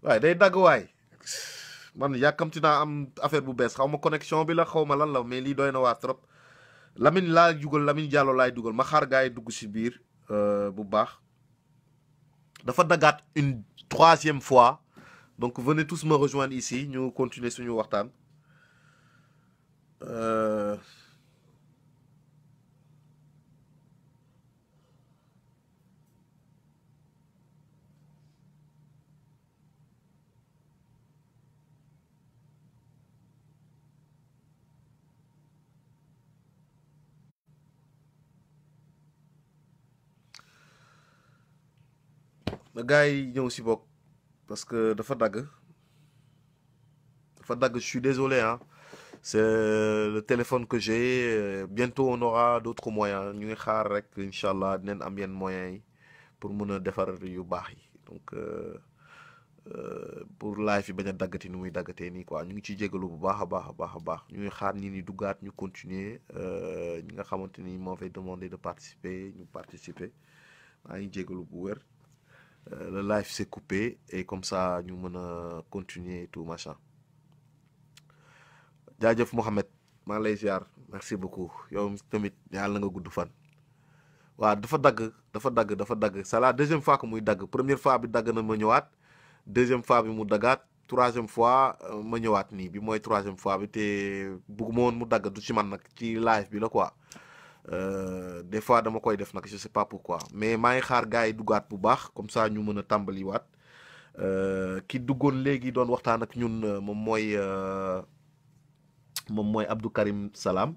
waaye day dagg waay man yàkkamti naa am affaire bu bees xaw ma connexion bi la xaw ma lan la mais lii doy na waar trop Lamine laa dugal Lamine Diallo laay dugal ma xaar gars yi dugg si biir bu baax dafa daggaat une troisième fois donc venez tous me rejoindre ici ñu continuer suñu waxtaan na gars yi ñëw si bokk parce que dafa dagg je suis désolé hein c'est le téléphone que j'ai bientôt on aura d'autres moyens ñu ngi xaar rek inchallah dinañ am yenn moyens yi pour mën a defar yu baax yi donc pour live yi bañ a daggati ni muy daggatee nii quoi ñu ngi ciy jégalu bu baax a baax a baax a baax ñu ngi xaar ñi ni duggaat ñu continuer ñi nga xamante ni moo fay demander de participer ñu participer maa ngi jégalu bu wér le live s'est coupé et comme ça ñu mën a continuer et tout machin jaajëf Mohamed maa ngi lay ziar merci beaucoup yow tamit yàlla na nga gudd fan waaw dafa dagg c'est la deuxième fois que muy dagg première fois bi dagg na ma ñëwaat deuxième fois bi mu daggaat troisième fois ma ñëwaat nii bi mooy troisième fois bi te bëgguma woon mu dagg du ci man nag ci live bi la quoi des fois dama koy def nag je sais pas pourquoi mais maa ngi xaar gars yi duggaat bu baax comme ça ñu mën a tàmbaliwaat ki duggoon léegi doon waxtaan ak ñun moom mooy Abdou Karim Salam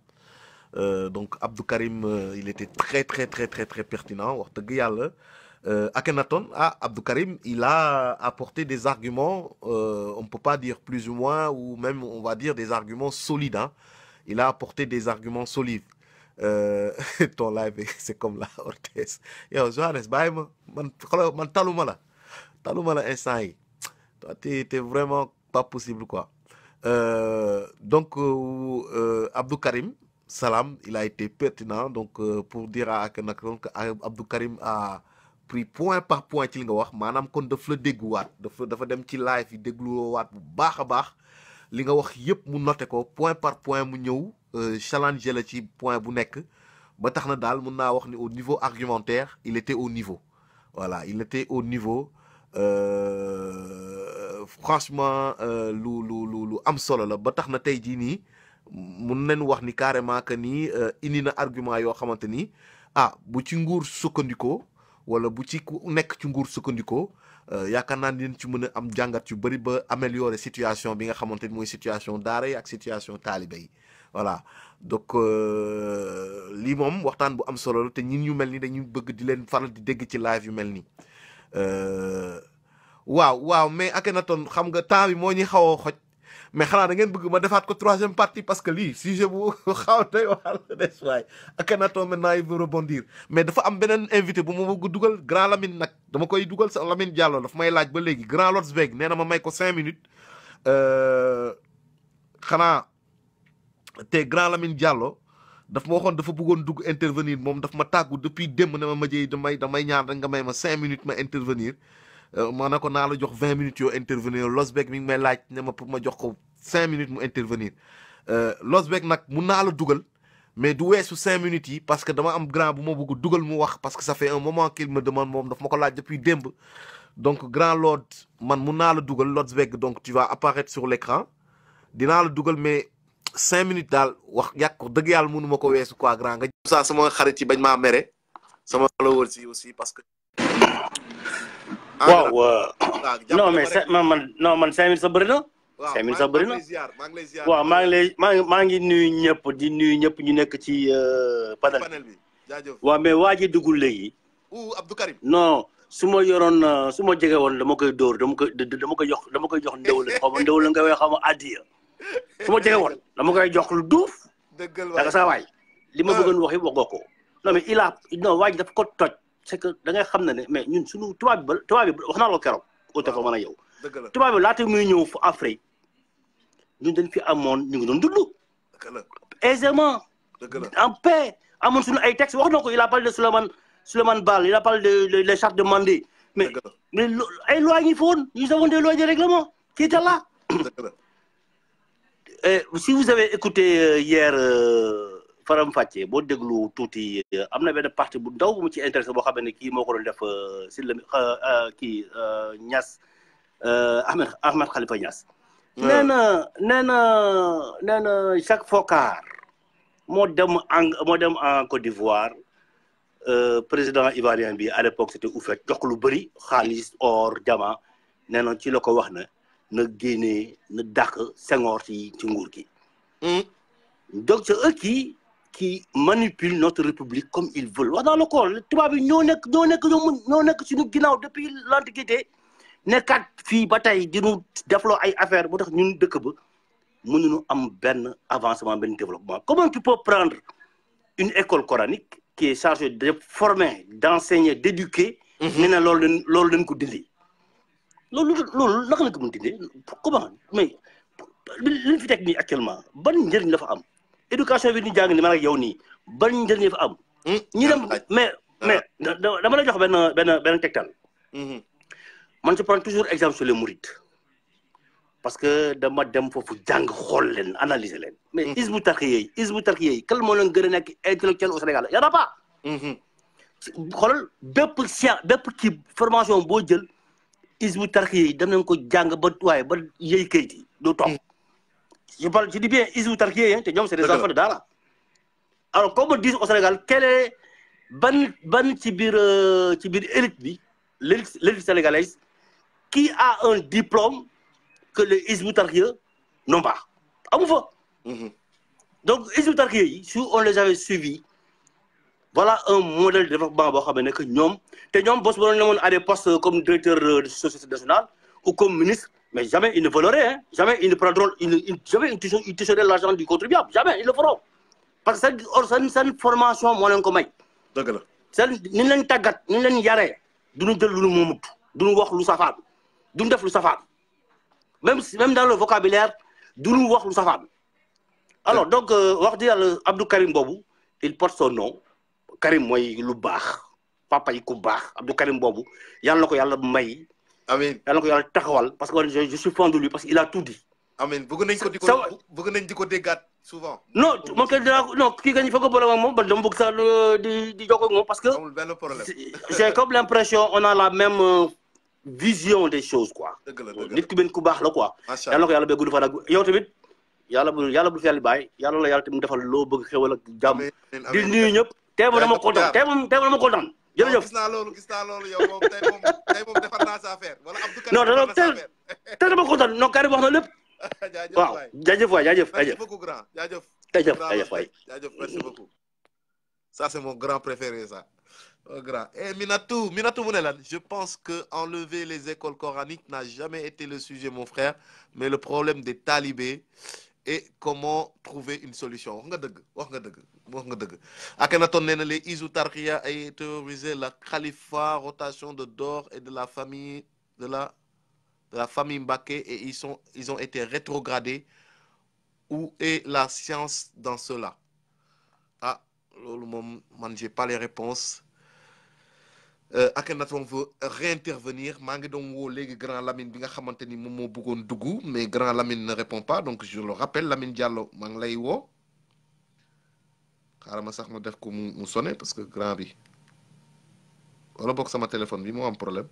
donc Abdou Karim il était très très très très très pertinent wax dëgg yàlla Akhenaton Abdou Karim il a apporté des arguments on peut pas dire plus ou moins ou même on va dire des arguments solides hein. Il a apporté des arguments solides ton live c'est comme la orthèse yow Johannes bàyyi ma man taluma la instant yi toi t'es vraiment pas possible quoi donc Abdou Karim Salam il a été pertinent donc pour dire à Akhenaton que Abdou Karim a pris point par point ci li nga wax maanaam kon daf la dégguwaat dafa dem ci live yi dégluwaat bu baax a baax li nga wax yëpp mu noté ko point par point mu ñëw challenge la ci point bu nekk ba tax na daal mun naa wax ni au niveau argumentaire il était au niveau voilà il était au niveau franchement lu am solo la ba tax na tey jii nii mun nañu wax ni carrément que nii indi na argument yoo xamante ni bu ci nguur sukkandikoo wala bu ci ku nekk ci nguur sukkandikoo yaakaar naa ni ci mën a am jàngat yu bëri ba améliorer situation bi nga xamante ni mooy situation daara yi ak situation taalibe yi voilà donc lii moom waxtaan bu am solo la te ñin ñu mel ni dañuy bëgg di leen faral di dégg ci live yu mel ni waaw mais Akhenaton xam nga temps bi moo ñuy xaw a xoj mais xanaa da ngeen bëgg ma defaat ko troisième partie parce que lii sujet bu xaw doy waar des waay Akhenaton maintenant il veut rebondir mais dafa am beneen invité bu ma bëgg dugal grand Lamine nag dama koy dugal sa Lamine Diallo daf may laaj ba léegi grand Lotsberg nee na ma may ko 5 minutes xanaa te grand Lamine Diallo daf ma waxoon dafa bëggoon dugg intervenir moom daf ma tàggu depuis démb ne ma jëy damay ñaan rek nga may ma 5 minutes ma intervenir ma ne ko naa la jox 20 minutes yoo intervenir Lotsberg mi ngi may laaj ne ma pour ma jox ko 5 minutes mu intervenir Lotsberg nag mun naa la dugal mais du weesu 5 minutes yi parce que dama am grand bu ma bëgg dugal mu wax parce que ça fait un moment qu'il me demande moom daf ma ko laaj depuis démb donc grand Lord man mun naa la dugal Lotsberg donc tu vas apparaître sur l'écran dinaa la dugal mais 5 minutes daal wax yàq ko dëgg yàlla mënu ma ko weesu quoi grand nga ça sama xarit yi bañ maa mere sama followers yi aussi parce que waaw non mais man 5 minutes sa bëri na. waaw 5 minutes sa bëri na maa ngi lay ziar waaw maa ngi nuyu ñëpp di nuyu ñëpp ñu nekk ci panel bi jaajëf waaw mais waa ji dugul léegi. Abdou Karim. non su ma yoroon su ma jege woon dama koy dóor dama koy jox ndewul xaw ma ndewul nga way xaw ma addiya su ma jege woon dama koy jox lu duuf. dëggal waay sa waay li ma bëggoon wax yëpp wax ko non mais non waa ji dafa ko toj. c'est que da ngay xam ne mais ñun suñu tubaab bi wax naa la keroog au téléphone mën a yow tubaab bi laata muy ñëw fu Afrique ñun dañ fi amoon ñu ngi doon dund aisément en paix amoon suñu ay textes wax na ko il a parlé de Souleymane Baal il a parlé de les chartes de Mandé mais ay lois ngi fi woon nous avons des lois de règlement qui étaient là. Si vous avez écouté hier Faram Facce boo déglu tuuti am na benn partie bu ndaw bu mu ci intéressé boo xam ne kii moo ko doon def si la kii Niass Ahmed Khalifa Niass. nee na Jacques Foccart moo dem en Côte d'Ivoire président ivoirien bi à l'époque c'était Houphouët jox ko lu bëri xaalis or diamant nee na ci la ko wax na génnee na dàq Senghor ci nguur gi. Donc c'est eux qui manipulent notre république comme ils veulent wax naa la ko tubaab yi ñoo nekk suñu ginnaaw depuis l'antiquité nekkaat fii ba tey dinu defloo ay affaire bu tax ñun dëkk ba mënuñu am benn avancement benn développement. Comment tu peux prendre une école coranique qui est chargée de former d'enseigner d'éduquer nee na loolu lañ ko dindi loolu naka la ko mën dindi comment mais li ñu fi teg nii actuellement ban njëriñ la fa am éducation bi ñu jàng ni man ak yow nii ban njëriñ la fa am ñi dem mais dama lay jox benn tegtal man je prends toujours exemple sur les mourides parce que dama dem foofu jàng xool leen analyser leen mais Hizbut Tarqiyyah yi kan moo leen gën a nekk intellectuel au Sénégal y en a pas xoolal bépp kii formation boo jël Hizbut Tarqiyyah yi dem nañ ko jàng ba waaye ba yëy kayit yi doo toog je dis bien Hizbut Tarqiyyah yi te ñoom c'est des enfants de daara alors comme on dit au Sénégal quel est ban ci biir élite bi l'élite sénégalaise qui a un diplôme que les Hizbut Tarqiyyah n'ont pas amu fa donc Hizbut Tarqiyyah yi si on les avait suivis voilà un modèle de développement boo xam ne que ñoom boss bu doon à des postes comme directeur de société nationale ou comme ministre mais jamais ils ne voleraient jamais ils ne prendront jamais ils toucheront l'argent du contribuable jamais ils le feront parce que seen formation moo leen ko may. dëgg la seen ni leen tàggat ni leen yaree duñu jël lu moomut duñu wax lu safaan duñu def lu safaan même dans le vocabulaire duñu wax lu safaan alors donc wax di yàlla Abdou Karim boobu il porte son nom Karim mooy lu baax papa yi ku baax Abdou Karim boobu yàlla na ko yàlla may. amiin yàlla na ko yàlla taxawal parce que je suis fan de lui parce qu'il a tout dit. amiin bëgg nañ di ko déggaat souvent. non man kay non kii nga ñu foog a boole ak moom ba dama bëgg sax di jokkoo ak moom parce que. amul benn problème. j'ai comme l'impression on a la même vision des choses quoi. dëgg la nit ki benn ku baax la quoi. macha allah yàlla na ko yàlla béy gudd fan ak yow tamit yàlla bu fi yàlla bàyyi yàlla la yàlla tamit defal loo bëgg xéwal ak jàmm. di nuyu ñëpp. tey moom dama kontaan tey moom dama kontaan. jërëjëf gis naa loolu yow moom tey moom defar naa sa affaire wala Abdou Karim non tey dama kontaan non Karim wax na lépp. waaw jaajëf waay jaajëf. merci beaucoup grand jaajëf. jaajëf waay merci beaucoup. ça c'est mon grand préféré ça. Oh, grand Minatou mu ne lan je pense que enlever les écoles coraniques n'a jamais été le sujet mon frère mais le problème des talibés et comment trouver une solution wax nga dëgg Akhenaton nee na les Hizbut Tarqiyyah a théorisé la khalifa rotation de Dor et de la famille Mbacké et ils ont été rétrogradés. Où est la science dans cela? Loolu moom man j'ai pas les réponses. Akhenaton veut réintervenir maa ngi doon woo léegi grand Lamine bi nga xamante ni moom moo bëggoon dugg mais grand Lamine ne répond pas donc je le rappelle Lamine Diallo maa ngi lay woo xaaral ma sax ma def ko mu sonné parce que grand bi wala bokk sama téléphone bi moo am problème.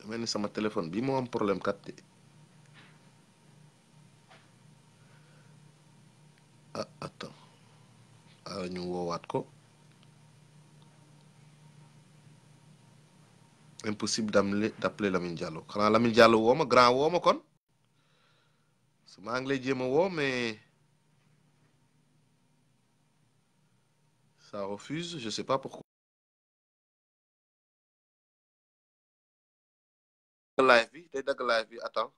mel ni sama téléphone bi moo am problème kat de attends ñu woowaat ko impossible d'appeler Lamine Diallo xanaa Lamine Diallo woo ma grand woo ma kon su maa ngi lay jéem a woo mais ça refuse je sais pas pourquoi. live bi day dagg live bi attends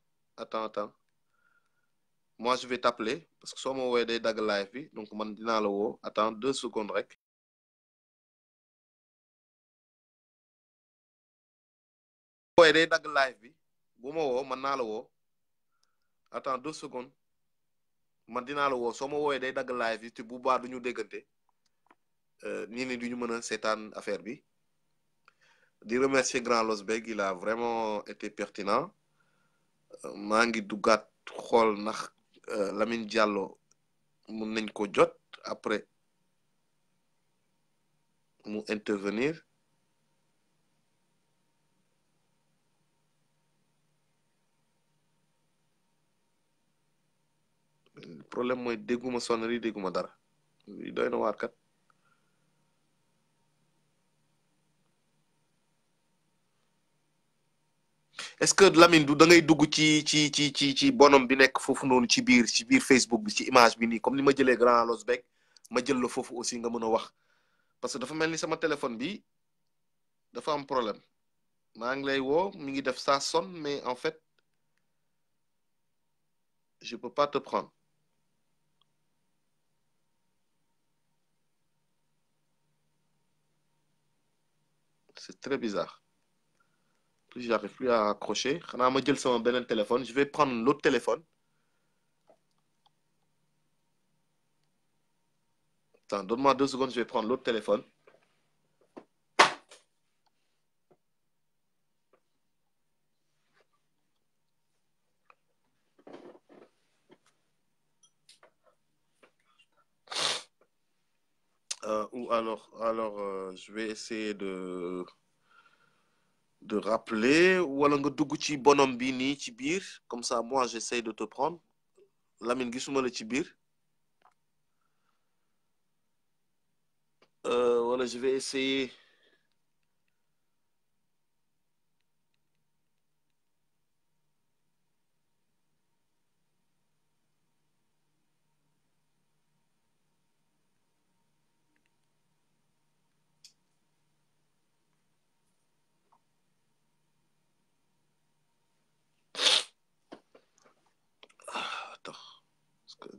moi je vais t'appeler parce que soo ma woowee day dagg live bi donc man dinaa la woo attends 2 secondes rek woowee day dagg live bi bu ma woo man naa la woo attends 2 secondes man dinaa la woo soo ma woowee day dagg live yi te bu baax du ñu déggante nii ni du ñu mën a seetaan affaire bi di remercier Grand Losbeg il a vraiment été pertinent maa ngi duggaat xool ndax Lamine Diallo mun nañ ko jot après mu intervenir problème mooy dégguma sonnerie dégguma dara doy na waar kat est-ce que Lamine du da ngay dugg ci bonhomme bi nekk foofu noonu ci biir Facebook bi ci image bi nii comme ni ma jëlee Grand Losbeg ma jël la foofu aussi nga mën a wax parce que dafa mel ni sama téléphone bi dafa am problème maa ngi lay woo mi ngi def ça sonne mais en fait je peux pas te prendre c'est très bizarre j'arrive plus à accrocher xanaa ma jël sama beneen téléphone je vais prendre l'autre téléphone attends donne-moi 2 secondes je vais prendre l'autre téléphone ou alors je vais essayer de rappeler wala nga dugg ci bonhomme bi nii ci biir comme ça moi j'essaie de te prendre Lamine gisuma la ci biir wala je vais essayer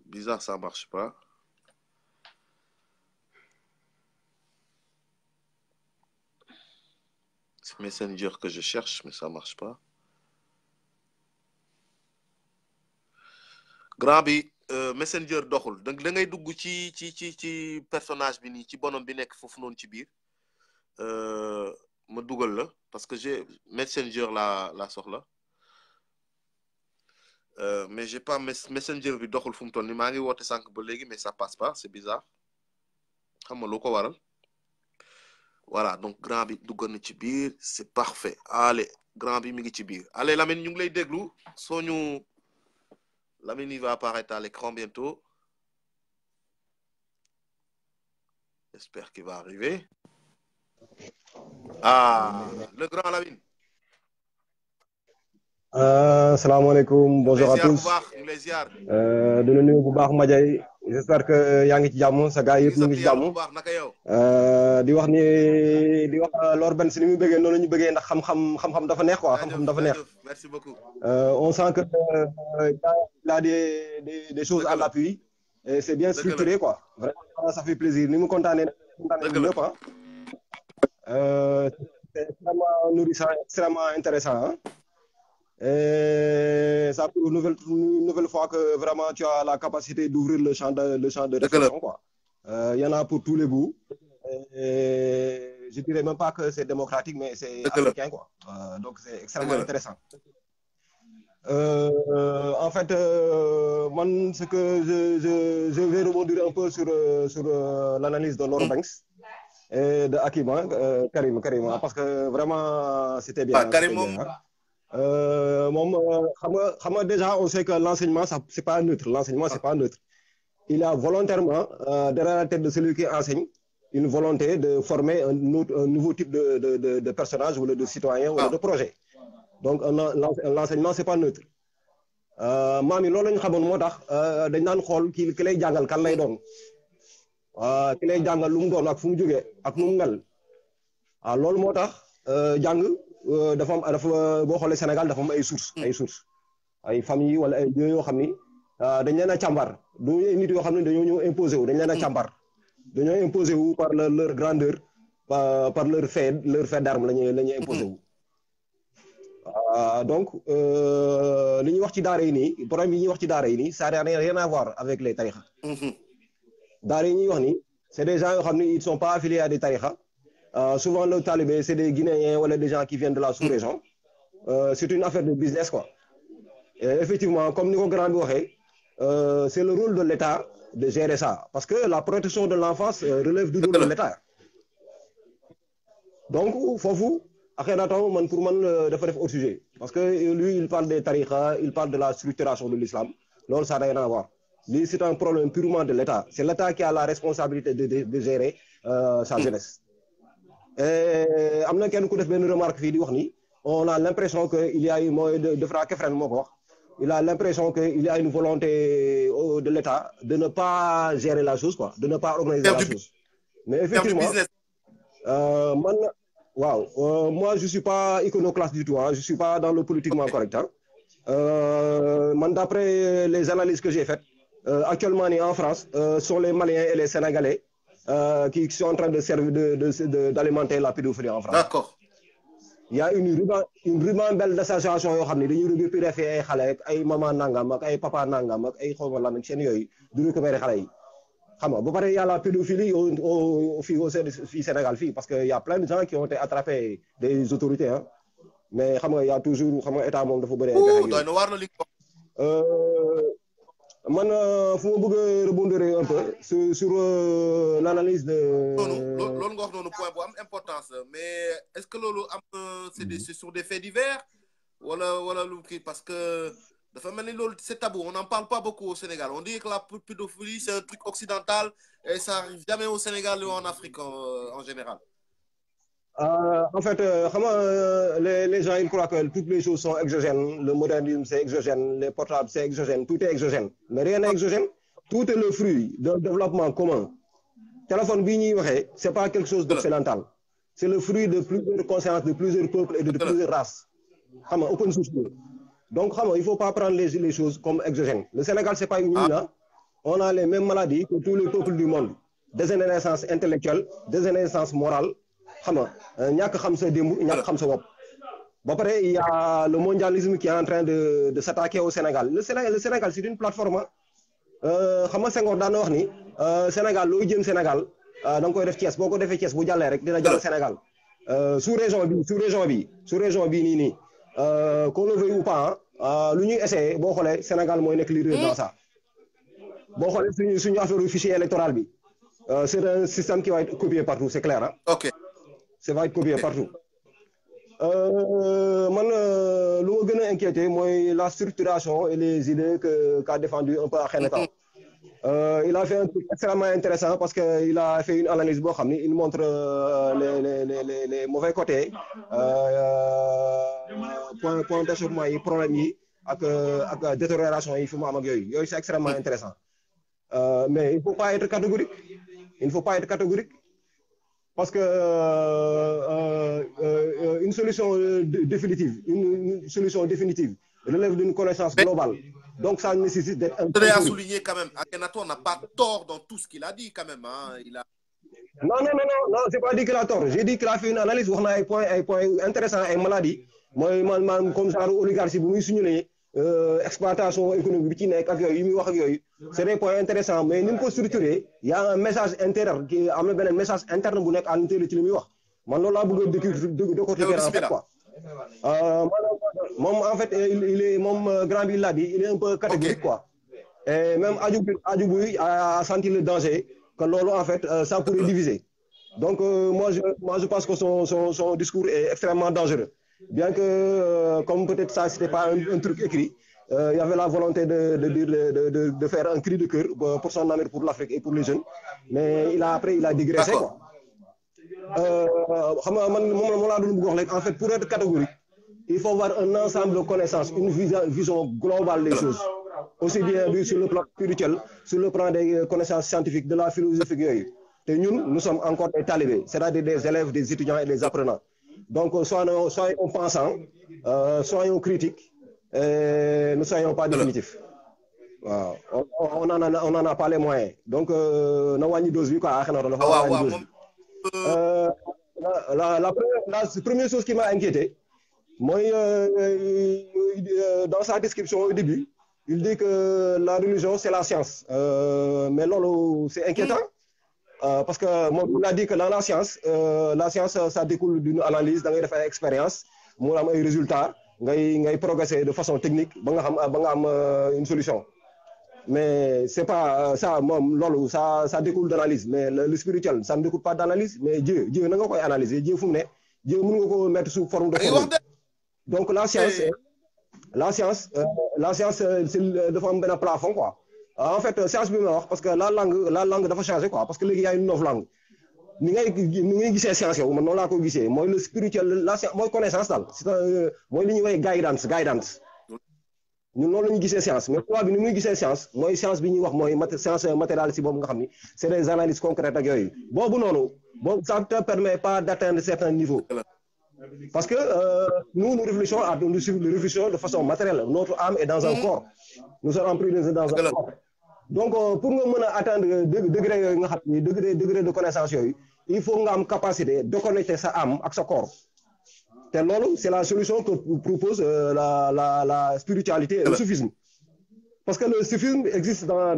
bizarre, ça marche pas. C'est Messenger que je cherche, mais ça marche pas. Grand bi Messenger doxul da ngay dugg ci personnage bi nii ci bonhomme bi nekk foofu noonu ci biir ma dugal la parce que j'ai Messenger la soxla mais j'ai pas Messenger bi doxul fu mu toll nii maa ngi woote sànq ba léegi mais ça passe pas c'est bizarre xam nga lu ko waral voilà donc grand bi duggal na ci biir c'est parfait allez grand bi mi ngi ci biir allez Lamine ñu ngi lay déglu soo ñu Lamine il va apparaître à l'écran bientôt j'espère qu'il va arriver le grand Lamine. Salaamaaleykum bonjour à tous di la nuyu bu baax Madiaye j'espère que yaa ngi ci jàmm sa gars yëpp ñu ngi ci jàmm di wax Lor Ben si ni muy bëggee noonu la ñu bëggee ndax xam-xam dafa neex quoi xam-xam dafa neex on sent que il a des choses à l'appui et c'est bien structuré quoi vraiment ça fait plaisir ni mu kontaanee ñëpp c'est extrêmement nourrissant extrêmement intéressant et ça prouve une nouvelle fois que vraiment tu as la capacité d'ouvrir le champ de réflexion quoi. Il y en a pour tous les goûts. Et je dirais même pas que c'est démocratique mais c'est africain quoi. Donc c'est extrêmement intéressant. En fait moi ce que je vais rebondir un peu sur l'analyse de Lor Banks et de Hakim Karim parce que vraiment c'était bien. Xam nga déjà on sait que l'enseignement ça c'est pas neutre c'est pas neutre. Il a volontairement derrière la tête de celui qui enseigne une volonté de former un nouveau type de personnage ou de citoyen ou de projet. Donc l'enseignement c'est pas neutre. Maam yi loolu la ñu xamoon moo tax dañ naan xool ki lay jàngal kan lay doon ki lay jàngal lu mu doon ak fu mu jógee ak nu mu mel loolu moo tax jàng dafa boo xoolee Sénégal dafa am ay sources ay famille wala ay lieux yoo xam ni dañ leen a càmbar du nit yoo xam ne dañoo ñëw imposé wu dañ leen a càmbar dañoo imposé wu par leur grandeur par leur fait d'armes la ñuy imposé wu Donc li ñuy wax ci daara yi nii problème yi ñuy wax ci daara yi nii ça n'a rien à voir avec les tarixa. daara yi ñuy wax nii c'est des gens yoo xam ne ils sont pas affiliés à des tarixa. Souvent le talibé c'est des Guinéens wala des gens qui viennent de la sous-région. C'est une affaire de business quoi. Et effectivement comme ni ko grand bi waxee c'est le rôle de l'État de gérer ça parce que la protection de l'enfance relève du rôle de l'État. Donc foofu Akhenaton man pour man dafa def hors sujet parce que lui il parle des tariqa, il parle de la structuration de l'islam. Loolu ça n'a rien à voir. Lui c'est un problème purement de l'État. C'est l'État qui a la responsabilité de gérer sa jeunesse. Et am na kenn ku def benn remarque fii di wax ni on a l'impression que il y a mooy de Fra Kefren moo ko wax. Il a l'impression qu'il y a une volonté de l'État de ne pas gérer la chose, quoi, de ne pas organiser la chose. Mais effectivement, moi je ne suis pas iconoclaste du tout, hein, je ne suis pas dans le politiquement correct. Hein. D'après les analyses que j'ai faites, actuellement en France, sont les Maliens et les Sénégalais qui sont en train de servir d'alimenter la pédophilie en France. D'accord. Il y a une ribambelle d'associations yoo xam ne dañuy récupérer fi ay xale ak ay maman nangam ak ay papa nangam ak ay xawma lan ak seen yooyu du récupérer xale yi xam nga ba pare y a la pédophilie fii Sénégal fii parce que y a plein de gens qui ont été attrapés des autorités hein mais xam nga y a toujours xam nga état moom dafa bëri man fu ma bëgg a rebondir un peu sur l'analyse de. loolu nga wax noonu point bu am importance mais est-ce que loolu am c'est sur des faits divers wala lu kii parce que dafa mel ni loolu c'est tabou on n'en parle pas beaucoup au Sénégal on dit que la pédophilie c'est un truc occidental et ça arrive jamais au Sénégal ou en Afrique en général. En fait, les gens ils croient que toutes les choses sont exogènes, le modernisme c'est exogène, les portables c'est exogène, tout est exogène. Mais rien n'est exogène, tout est le fruit d'un développement commun. Téléphone Bini, c'est pas quelque chose d'occidental. C'est le fruit de plusieurs consciences, de plusieurs peuples et de plusieurs races. Open source. Donc, il ne faut pas prendre les choses comme exogènes. Le Sénégal, c'est pas une île, on a les mêmes maladies que tous les peuples du monde. Dégénérescence intellectuelle, dégénérescence morale. Il y a le mondialisme qui est en train de s'attaquer au Sénégal. Le Sénégal, c'est une plateforme. Sénégal, Sénégal, donc on def Thiès, boko defé Thiès bu jallé rek dina jall Sénégal. Sous-région bi qu'on le veuille ou pas, lu ñuy essayer bo xolé Sénégal moy nek leader dans ça. Bo xolé suñu affaire fichier électoral bi. C'est un système qui va être copié partout, c'est clair hein. OK. Ça va être copié partout. Le qui m'a inquiété, moi, la structuration et les idées qu'a défendu un peu Akhenaton. Il a fait un truc extrêmement intéressant parce qu'il a fait une analyse, il montre les mauvais côtés, point d'achèvement, les problèmes, la détérioration, c'est extrêmement intéressant. Mais il ne faut pas être catégorique. Il ne faut pas être catégorique. Parce que une solution définitive, une solution définitive relève d'une connaissance globale. Donc ça nécessite d'être un peu. Je tenais à souligner quand même, Akhenaton n'a pas tort dans tout ce qu'il a dit quand même. Hein. Il a... Non, c'est pas dit qu'il a tort. J'ai dit qu'il a fait une analyse, on a un point intéressant, une maladie. Moi, comme ça, l'oligarchie, vous me exploitation économique, c'est des points intéressants, mais nous pouvons structurer. Il y a un message interne qui a un message interne pour nous à l'intérieur. Maintenant, de côté quoi. En fait, il est mon grand il l'a dit, il est un peu catégorique quoi. Et même Adjoubouy a senti le danger que l'on en fait ça pourrait diviser. Donc moi je pense que son discours est extrêmement dangereux. Bien que comme peut-être ça c'était pas un truc écrit, il y avait la volonté de faire un cri de cœur pour son amour pour l'Afrique et pour les jeunes, mais il a digressé quoi. En fait, pour être catégorique, il faut avoir un ensemble de connaissances, une vision globale des choses, aussi bien sur le plan spirituel, sur le plan des connaissances scientifiques, de la philosophie. Et nous sommes encore des talibés, c'est-à-dire des élèves, des étudiants et des apprenants. Donc, soyons pensants, soyons critiques, et ne soyons pas définitifs. Wow. On n'en a pas les moyens. Donc, la première chose qui m'a inquiété, Moi, dans sa description au début, il dit que la religion, c'est la science. Mais là, c'est inquiétant. Parce que moi, on a dit que dans la science, ça découle d'une analyse, d'une expérience, moi, un résultat, ngay progresser de façon technique, une solution. Mais c'est pas ça, ça découle d'analyse. Mais le spirituel, ça ne découle pas d'analyse. Mais Dieu, n'a pas analyser. Dieu, Dieu, nous mettre sous forme de forme. Donc la science, c'est de forme d'un plafond, quoi. En fait, science bi wax parce que la langue dafa changer, quoi, parce que léegi y a une nouvelle langue. Ni ngay gisee science yow man noonu laa ko gisee mooy le spirituel la science mooy connaissance daal c'est mooy li ñuy woowee guidance ñun noonu la ñu gisee science mais tubaab bi ni muy gisee science mooy science bi ñuy wax mooy science matérialiste boobu nga xam ni c'est des analyses concrètes ak yooyu boobu noonu boobu ça ne te permet pas d'atteindre certains niveaux. Parce que nous réfléchissons de façon matérielle. Notre âme est dans un corps. Nous sommes emprisonnés dans un corps. Donc, pour nous atteindre degré de connaissance, il faut une capacité de connecter sa âme avec son corps. C'est la solution que propose la spiritualité et le soufisme. Parce que le soufisme existe dans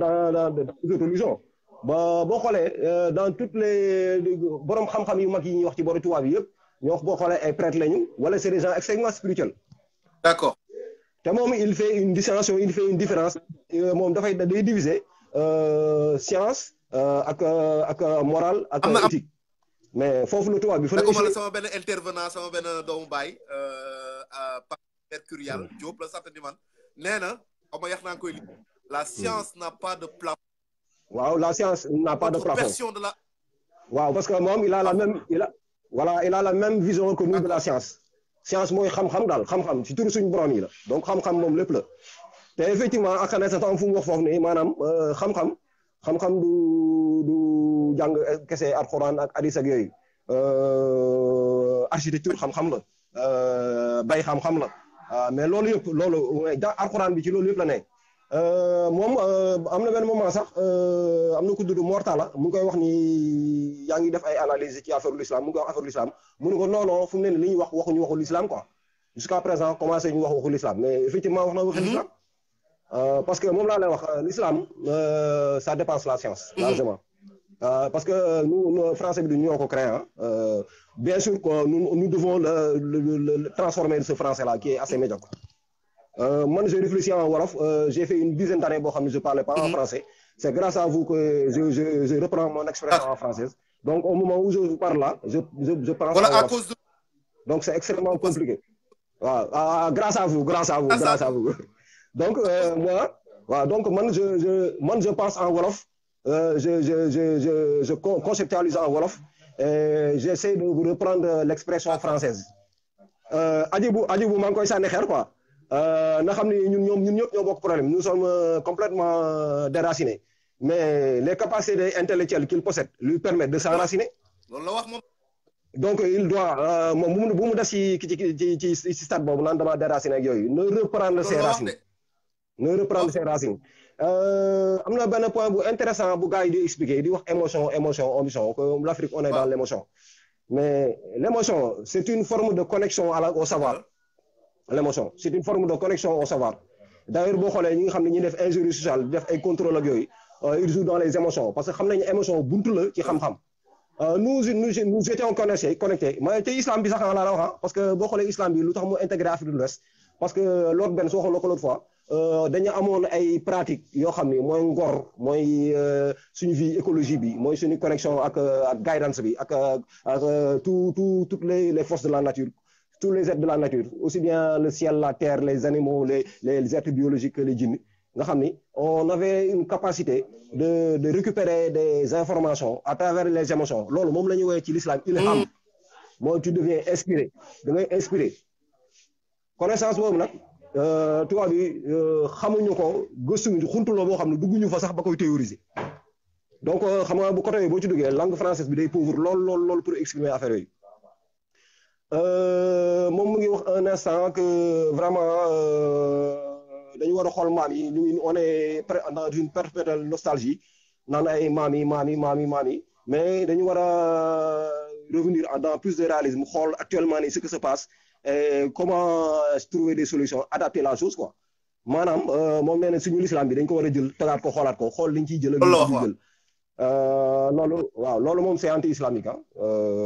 toutes les religions. Dans toutes les borom xam-xam yu mag yi ñuy wax ci boru tubaab yi yëpp ñoo boo xoolee ay prêtres lañu wala c'est des gens extrêmement spirituels. D'accord. te moom il fait une distinction, il fait une différence moom dafay day diviser science ak morale ak éthique. mais foofu la tubaab bi. fa la sama benn intervenant sama benn doomu baay Mercurial Diop la sant ni man nee na xaw ma yax naa koy li la science n'a pas de plafond. waaw la science n'a pas de plafond. waaw parce que moom il a la même vision que nous de la science. Science mooy xam-xam daal xam-xam ci turu suñu borom yi la donc xam-xam moom lépp la te effectivement ak xanaa sax am fu mu wax foofu ne maanaam xam-xam du jàng kese alxuraan ak hadis ak yooyu architecture xam-xam la bay xam-xam la mais loolu yëpp loolu alxuraan bi ci loolu yëpp la ne. moom am na benn moment sax am na ku tudd Mortala mu ngi koy wax ni yaa ngi def ay analyse ci affaire l'islam mu ngi wax affaire l'islam mu ne ko non fu mu ne li ñuy wax waxuñu waxu l'islam quoi jusqu'à présent commencé ñu wax waxu l'islam mais effectivement wax na waxu l'islam parce que moom laa lay wax l'islam ça dépasse la science largement parce que nous français bi du ñoo ko créé bien sûr que nous devons le transformer ce français là qui est assez médiocre. Moi, j'ai réfléchi en Wolof. J'ai fait une dizaine d'années que je ne parlais pas en français. C'est grâce à vous que je reprends mon expression en française. Donc, au moment où je vous parle là, je pense voilà, en à cause de... Donc, c'est extrêmement compliqué. Voilà. Grâce à vous. Donc, moi, je pense en Wolof. Je conceptualise en Wolof. Et j'essaie de vous reprendre l'expression française. Adibou, maa ngi koy sànni xeer quoi. Na xam ne ñun ñëpp ñoo bokk problème nous sommes complètement déracinés mais les capacités intellectuelles qu'il possède lui permettent de s'enraciner. loolu la wax moom. Donc il doit moom bu mu def ci stade boobu naan dama déraciné ak yooyu ne reprendre ses racines. Am na benn point bu intéressant bu gars yi di expliquer di wax émotion ambition que l'Afrique on est dans l'émotion mais l'émotion c'est une forme de connexion au savoir. L'émotion c'est une forme de connexion au savoir. D'ailleurs boo xoolee ñi nga xam ne ñuy def ingénierie sociale def ay contrôle ak yooyu ils jouent dans les émotions parce que xam nañu émotion buntu la ci xam-xam. Nous étions connectés mais te islam bi sax laa la wax parce que boo xoolee islam bi lu tax mu intégré Afrique de l'Ouest parce que loolu benn soo xoolee ko l'autre fois dañu amoon ay pratiques yoo xam ni mooy ngor mooy suñu vie écologie bi mooy suñu connexion ak guidance bi ak toutes les forces de la nature. Tous les êtres de la nature, aussi bien le ciel, la terre, les animaux, les êtres biologiques que les djinns. On avait une capacité de récupérer des informations à travers les émotions. Lolo, mom lañu wé ci l'islam ilham. Moi tu deviens inspiré. Da ngay inspiré. Connaissance bobu nak tuba bi xamuñu ko gëstuñu xuntulo bo xamne dugguñu fa sax ba koy théoriser. Donc xam nga bu côté bo ci duggé langue française bi day pauvre lool pour exprimer affaire yi. Moom mu ngi wax un instant que vraiment dañu war a xool maam yi on est dans une perpétuelle nostalgie naan ay maam yi mais dañu war a revenir dans plus de réalisme xool actuellement nii ce qui se passe et comment trouver des solutions, adapter la chose quoi. Maanaam moom nee na suñu l'islam bi dañ ko war a jël tegaat ko xoolaat ko xool liñ ciy jël ak liñ ciy jël. Loolu waaw loolu moom c'est anti-islamique hein.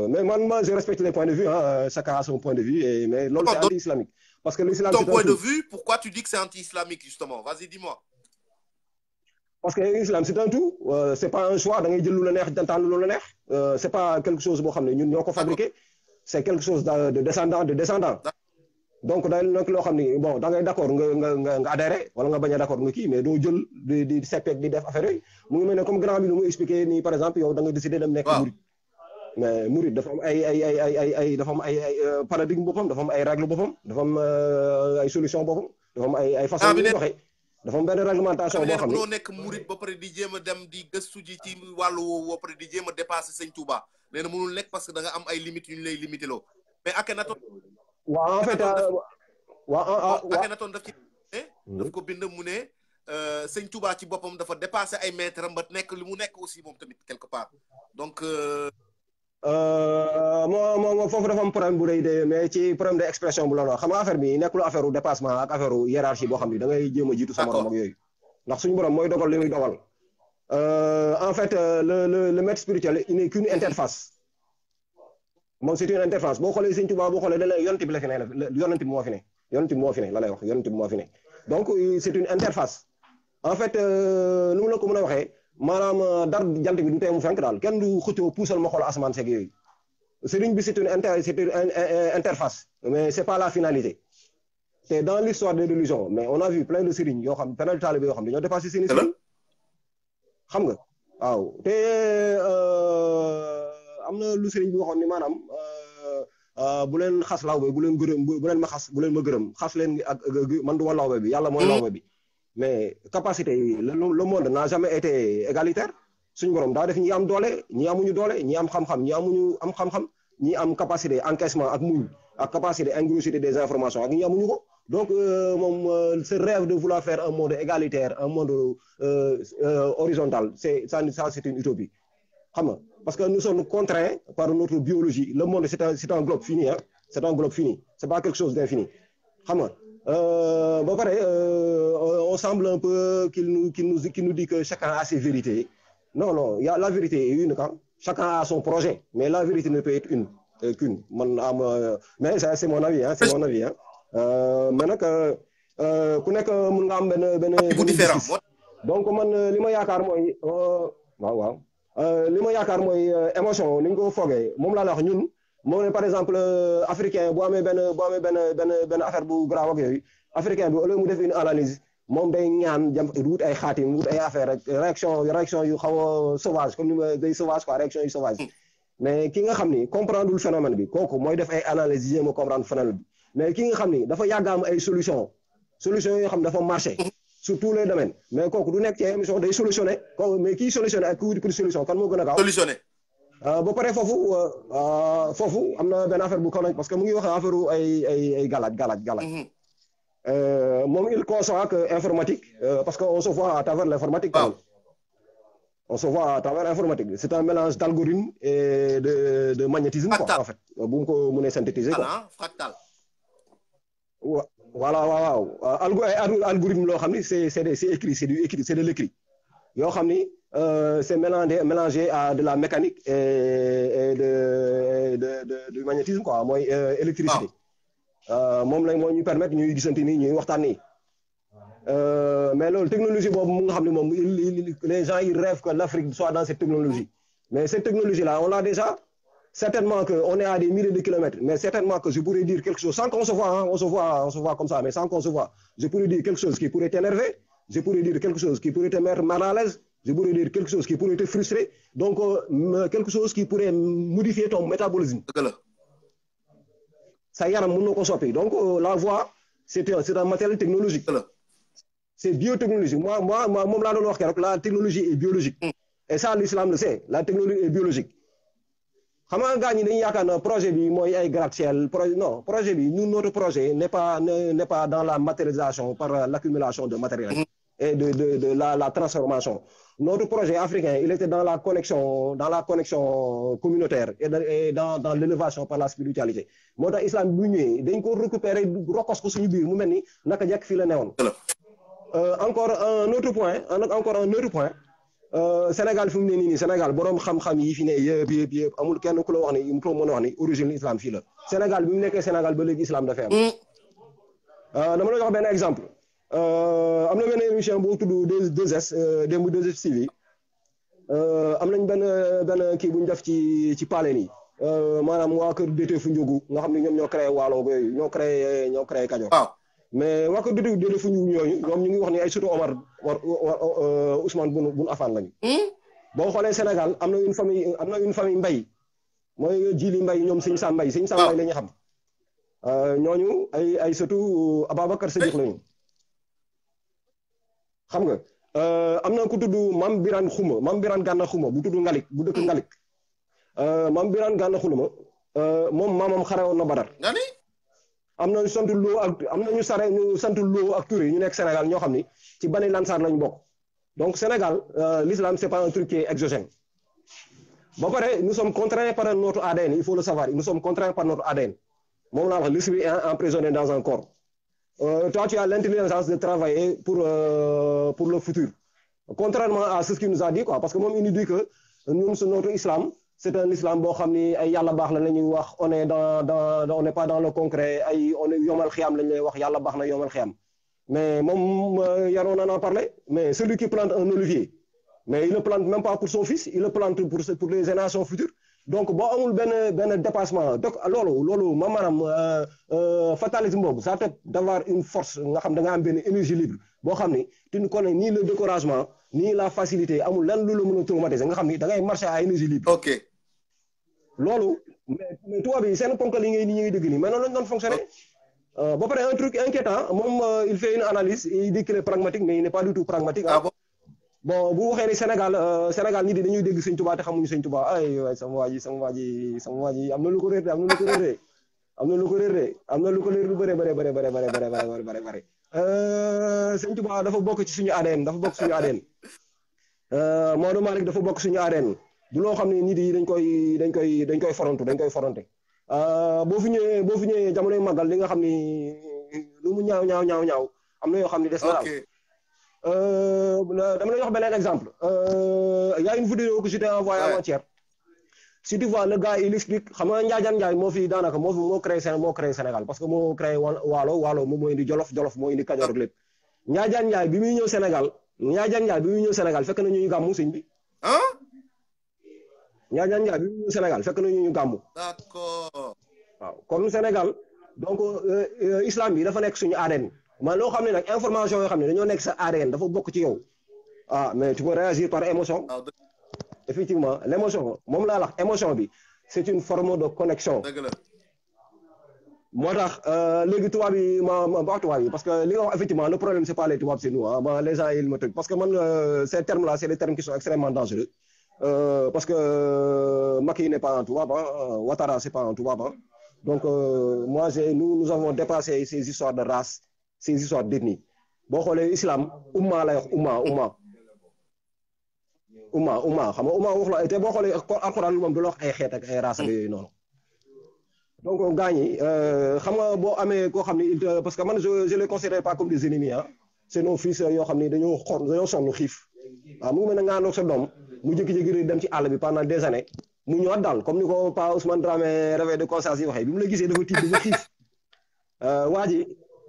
Mais moi je respecte les points de vue hein, chacun a son point de vue mais loolu c'est anti-islamique parce que l'islam ton point de vue pourquoi tu dis que c'est anti-islamique justement vas-y dis-moi. Parce que l'islam c'est un tout c'est pas un choix da ngay jël lu la neex jantaan lu la neex c'est pas quelque chose boo xam ne ñun ñoo ko fabriqué c'est quelque chose de descendant donc day nekk loo xam ni bon da ngay d'accord nga adhéré wala nga bañ a d'accord nga kii mais doo jël di seppeek di def affaire yooyu mu ngi mel ne comme grand bi lu mu expliqué nii par exemple yow da nga décider dem nekk murid mais murid dafa am ay dafa am ay paradigme boppam dafa am ay règle boppam dafa am ay solution boppam dafa am ay façon yu ñuy doxee dafa am benn réglementation boo xam ne mënoo nekk murid ba pare di jéem a dem di gëstu ji ci wàllu woowu ba pare di jéem a dépasser Sëñ Touba nee na mënul nekk parce que da nga am ay limites yu ñu lay limité loo mais Akhenaton waaw en fait Akhenaton daf ci daf ko bind mu ne Sëñ Touba ci boppam dafa dépasser ay maîtres am ba nekk li mu nekk aussi moom tamit quelque part donc moo foofu dafa am problème bu rëy de mais ci problème de expression bu la wax xam nga affaire bi nekkul affaire u dépassement ak affaire u hiérarchie boo xam ni da ngay jéem a jiitu sa morom ak yooyu ndax suñu borom mooy dogal li muy dogal en fait le maître spirituel il n'est qu'une interface moom c'est une interface boo xoolee Sëñ Tuubaa boo xoolee da lay yonent bi la fi ne yonent bi moo fi ne yonent bi moo fi ne la lay wax yonent bi moo fi ne donc c'est une interface en fait nu mu la ko mën a waxee maanaam dar jant bi du tee mu fenk daal kenn du xëccoo puusal ma xool asamaan seeg yooyu sëriñ bi c'est une interface mais c'est pas la finalité te dans l'histoire des religions mais on a vu plein de sëriñ yoo xam plein de talibé yoo xam dañoo dépassé seeni sëriñ xam nga waaw te am na lu sëriñ bi waxoon ni maanaam bu leen xas lawbe bu leen gërëm bu leen ma xas bu leen ma gërëm xas leen ak man du ma lawbe bi yàlla mooy lawbe bi mais capacité yi le monde n'a jamais été égalitaire suñu borom daa def ñi am doole ñi amuñu doole ñi am xam-xam ñi amuñu am xam-xam ñi am capacité encaissement ak muñ ak capacité ingurgité des informations ak ñi amuñu ko donc moom ce rêve de vouloir faire un monde égalitaire un monde horizontal ça c'est une utopie xam nga parce que nous sommes contraints par notre biologie le monde c'est un globe fini hein c'est un globe fini c'est pas quelque chose d'infini xam nga ba pare on semble un peu qu'il nous dit que chacun a ses vérités non il y a la vérité est une quand chacun a son projet mais la vérité ne peut être qu'une man mais ça c'est mon avis hein c'est mon avis hein mais nag ku nekk mën nga am benn différent donc man li ma yaakaar mooy waaw li ma yaakaar mooy émotion ni ñu ko foogee moom laa la wax ñun moom ne par exemple africain bu amee benn affaire bu grave ak yooyu africain bi au lieu mu def une analyse moom day ñaan jam wut ay xaatim wut ay affaire rek réaction yu xaw a sauvage comme ni ma day sauvage quoi réaction yu sauvage mais ki nga xam ni comprendreul phénomène bi kooku mooy def ay analyse yi ma comprendre phénomène bi mais ki nga xam ni dafa yàgg am ay solution yoo xam dafa marché sur tous les domaines mais kooku du nekk ci émission day solutionné kooku mais kii solutionné ak ku wut pour solution kan moo gën a gaaw solutionné ba pare foofu am na benn affaire bu kaw nañ parce que mu ngi wax affaire ay galaaj moom il conçoit que informatique parce que on se voit à travers l'informatique on se voit à travers l'informatique c'est un mélange d'algorithme et de magnétisme quoi en fait bu nga ko mënee synthétiser quoi fractal voilà waaw algorithme loo xam ni c'est écrit c'est de l'écrit yoo xam ni c'est mélangé à de la mécanique et du magnétisme quoi mooy électricité moom lañ moo ñu permettre ñuy gisante nii ñuy waxtaan nii mais loolu technologie boobu mu nga xam ne moom les gens ils rêvent que l'Afrique soit dans cette technologie mais cette technologie là on l'a déjà certainement que on est à des milliers de kilomètres mais certainement que je pourrais dire quelque chose sans qu'on se voit hein, on se voit comme ça mais sans qu'on se voit je pourrais dire quelque chose qui pourrait t'énerver je pourrais dire quelque chose qui pourrait te mettre mal à l'aise je pourrais dire quelque chose qui pourrait te frustrer donc quelque chose qui pourrait modifier ton métabolisme sa yaram mën na ko soppi donc la voix c'est un matériel technologique c'est biotechnologique moi moom laa doon wax keroog la technologie est biologique et ça l'islam le sait la technologie est biologique xam nga gars ñi dañuy yaakaar na projet bi mooy ay gratte-ciel projet bi ñun notre projet n'est pas dans la matérialisation par l'accumulation de matériel et de la transformation. Notre projet africain, il était dans la connexion communautaire et dans l'élevation par la spiritualité. Moo tax islam bu ñëwee dañ ko récupérer rokos ko suñu biir mu mel ni naka jekk fii la newoon. Encore un autre point Sénégal fi mu ne nii Sénégal boroom xam-xam yi fi ne yëpp amul kenn ku la wax ni mu ko mën a wax ni origine islam fii la. Sénégal bi mu nekkee Sénégal ba léegi islam dafay am. dama la jox benn exemple. am na benn émission bu tudd 2S démb 2S TV am nañ benn kii bu ñu def ci paleen yi maanaam waa kër Déthié Foundiougu nga xam ne ñoom ñoo créé Waalo yooyu ñoo créé Kajoor. mais waa kër Déthié Foundiougu ñooñu ñoom ñu ngi wax ni ay surtout Omar Ousmane Boun Affan lañu. boo xoolee Sénégal am na une famille Mbaye mooy Djili Mbaye ñoom Sëñ Sam Mbaye la ñu xam ñooñu ay surtout Ababacar Sadikh lañu. xam nga am na ku tudd Mam Birane Gana Xuma bu tudd Ngalik bu dëkk Ngalik Mam Birane Gana Xuma moom maamam xare woon na Badar. am na ñu sant Lo ak Touré ñu nekk Sénégal ñoo xam ni ci Bani Lansar lañ bokk donc Sénégal l'islam c'est pas un truc qui est exogène. ba pare nous sommes contraints par notre ADN il faut le savoir nous sommes contraints par notre ADN moom laa wax l'esprit est emprisonné dans un corps. Toi, tu as l'intelligence de travailler pour le futur. Contrairement à ce qu'il nous a dit, quoi. Parce que moi, il nous dit que nous, notre islam, c'est un islam bon, on n'est pas dans le concret, on est yomal khiyam, mais on en a parlé. Mais celui qui plante un olivier, mais il ne le plante même pas pour son fils, il le plante pour les générations futures. Donc boo amul benn dépassement donc loolu maanaam fatalisme boobu ça peut d'avoir une force nga xam da nga am benn énergie libre boo xam ni tu ne connais ni le découragement ni la facilité amul lan lu la mën a traumatiser nga xam ni da ngay marcher à énergie libre. Ok. loolu mais tubaab bi seen ponkal yi ngay dégg nii mais noonu lañ doon fonctionner. ba pare un truc inquiétant moom il fait une analyse et il dit qu'il est pragmatique mais il n'est pas du tout pragmatique. Bon bu waxee ni Sénégal nit yi dañuy dégg Sëñ Tuubaa te xamuñu Sëñ Tuubaa ay waay sama waa ji am na lu ko réer am na lu ko réer lu bëre Sëñ Tuubaa dafa bokk ci suñu ADN Maodo Malick dafa bokk suñu ADN du loo xam ne nit yi dañ koy foronte boo fi ñëwee jamonoy màggal li nga xam ni lu mu ñaaw am na yoo xam ne des na dama lay jox beneen exemple y a une vidéo que je t'ai envoyée avant-hier si tu vois le gars il explique xam nga Njaajaan Njaay moo fi daanaka moo créé Sénégal parce que moo créé Waalo moom moo indi Jolof moo indi Kajoor ak lépp Njaajaan Njaay bi muy ñëw Sénégal fekk na ñu gàmmu sëñ bi Njaajaan Njaay bi muy ñëw Sénégal fekk na ñu gàmmu d'accord waaw kon Sénégal donc islam bi dafa nekk suñu ADN mais loo xam ne nag information yoo xam ne dañoo nekk sa ADN dafa bokk ci yow mais tu peux réagir par émotion effectivement l'émotion moom laa wax émotion bi c'est une forme de connexion moo tax léegi tubaab yi parce que li nga wax effectivement le problème c'est pas les tubaab c'est nous les gens ils me truc parce que man ces termes là c'est des termes qui sont extrêmement dangereux parce que Macky n'est pas un tubaab Ouattara c'est pas un tubaab donc moi nous avons dépassé ces histoires de race ces histoires d'ethnie boo xoolee islam umma lay wax umma xam nga umma wax la te boo xoolee alxuraan moom du la wax ay xeet ak ay race ak yooyu noonu donc gaañ yi xam nga boo amee koo xam ni parce que man je les considère pas comme des ennemis c'est nos fils yoo xam ni dañoo sonn xiif mu ngi mel ne nga ànd ak sa doom mu jékki-jékki dem ci àll bi pendant des années mu ñëwaat daal comme ni ko Pa Ousmane Dramé réveil de conscience yi waxee bi mu la gisee dafa tiit dafa xiif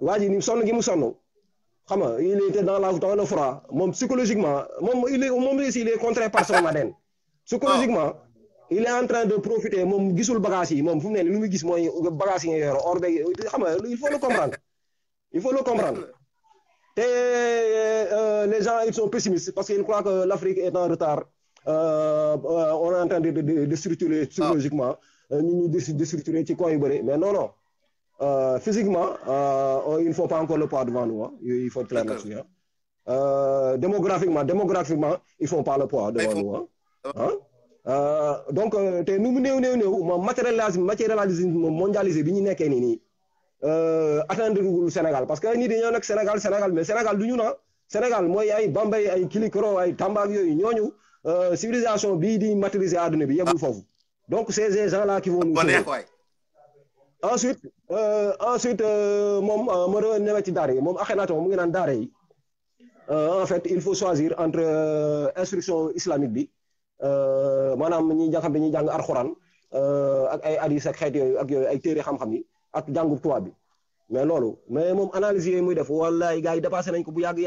waa ji ni sonn gi mu sonn xam nga il était dans le froid moom psychologiquement moom aussi il est contraint par son ADN psychologiquement il est en train de profiter moom gisul bagage yi moom fu mu ne lu muy gis mooy bagage yi nga yor or beeg xam nga il faut le comprendre te les gens ils sont pessimistes parce qu'ils croient que l'Afrique est en retard on est en train de structurer psychologiquement ñu déstructurer ci coin yu bëri mais non physiquement il ne faut pas encore le poids devant nous il faut être clair là-dessus démographiquement ils font pas le poids devant nous donc te nu mu néew moom matérialisme mondialisé bi ñu nekkee nii atteindre le Sénégal parce que nit dañoo nekk Sénégal mais Sénégal du ñu Sénégal mooy ay Bambey ay Kilikoro ay Tamba ak yooyu ñooñu civilisation bii di maîtriser àdduna bi yebul foofu donc c'est ces gens-là qui vont nous sauver. ensuite moom ma doon newee ci daara yi moom Akhenaton mu ngi naan daara yi en fait il faut choisir entre instruction islamique bi maanaam ñi nga xam ne ñuy jàng alxuraan ak ay hadis ak xeet yooyu ak yooyu ay téere xam-xam yi ak jàngu tubaab bi mais loolu mais moom analyse yooyu muy def wallaay gars yi dépassé nañ ko bu yàgg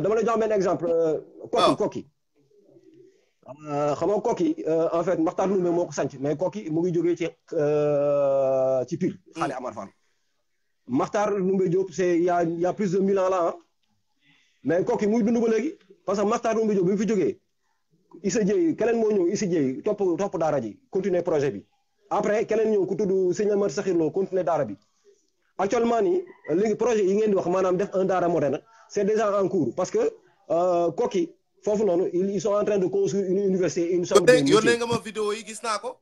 dama la jox benn exemple Koki xam nga Koki en fait Makhtar Loumé moo ko sanc mais Koki mu ngi jógee ci Pire Xaali Amar Fall Makhtar Loumé Diop c'est il y a plus de 1000 ans là mais Koki muy dund ba léegi parce que Makhtar Loumé Diop bi mu fi jógee Issa Dieye keneen moo ñëw Issa Dieye topp daara ji continuer projet bi après keneen ñëw ku tudd Sëñ Amar Sakhir Lo continuer daara bi actuellement nii léegi projet yi ngeen di wax maanaam def un daara moderne c'est déjà en cours parce que Koki foofu noonu ils sont en train de construire une université une chambre de métier. yónnee nga ma vidéo yi gis naa ko.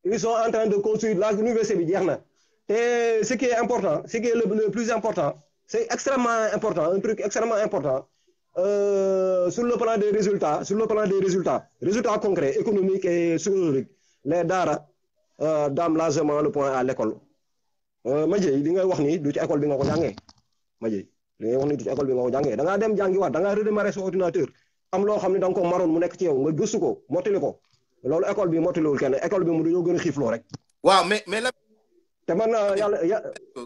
ils sont en train de construire la université bi jeex na te ce qui est important ce qui est le plus important c'est extrêmement important un truc extrêmement important sur le plan des résultats concrets économiques et psychologiques les daara dame largement le point à l'école Madieye li ngay wax ni du ci école bi nga ko jàngee Madieye li ngay wax ni du ci école bi nga ko jàngee da ngaa dem jàngiwaat da ngaa redémarrer sa ordinateur am loo xam ne da nga ko maroon mu nekk ci yow nga gëstu ko mottali ko loolu école bi mottaliwul kenn école bi mu dañoo gën a xiifloo rek. waaw mais la. te man yàlla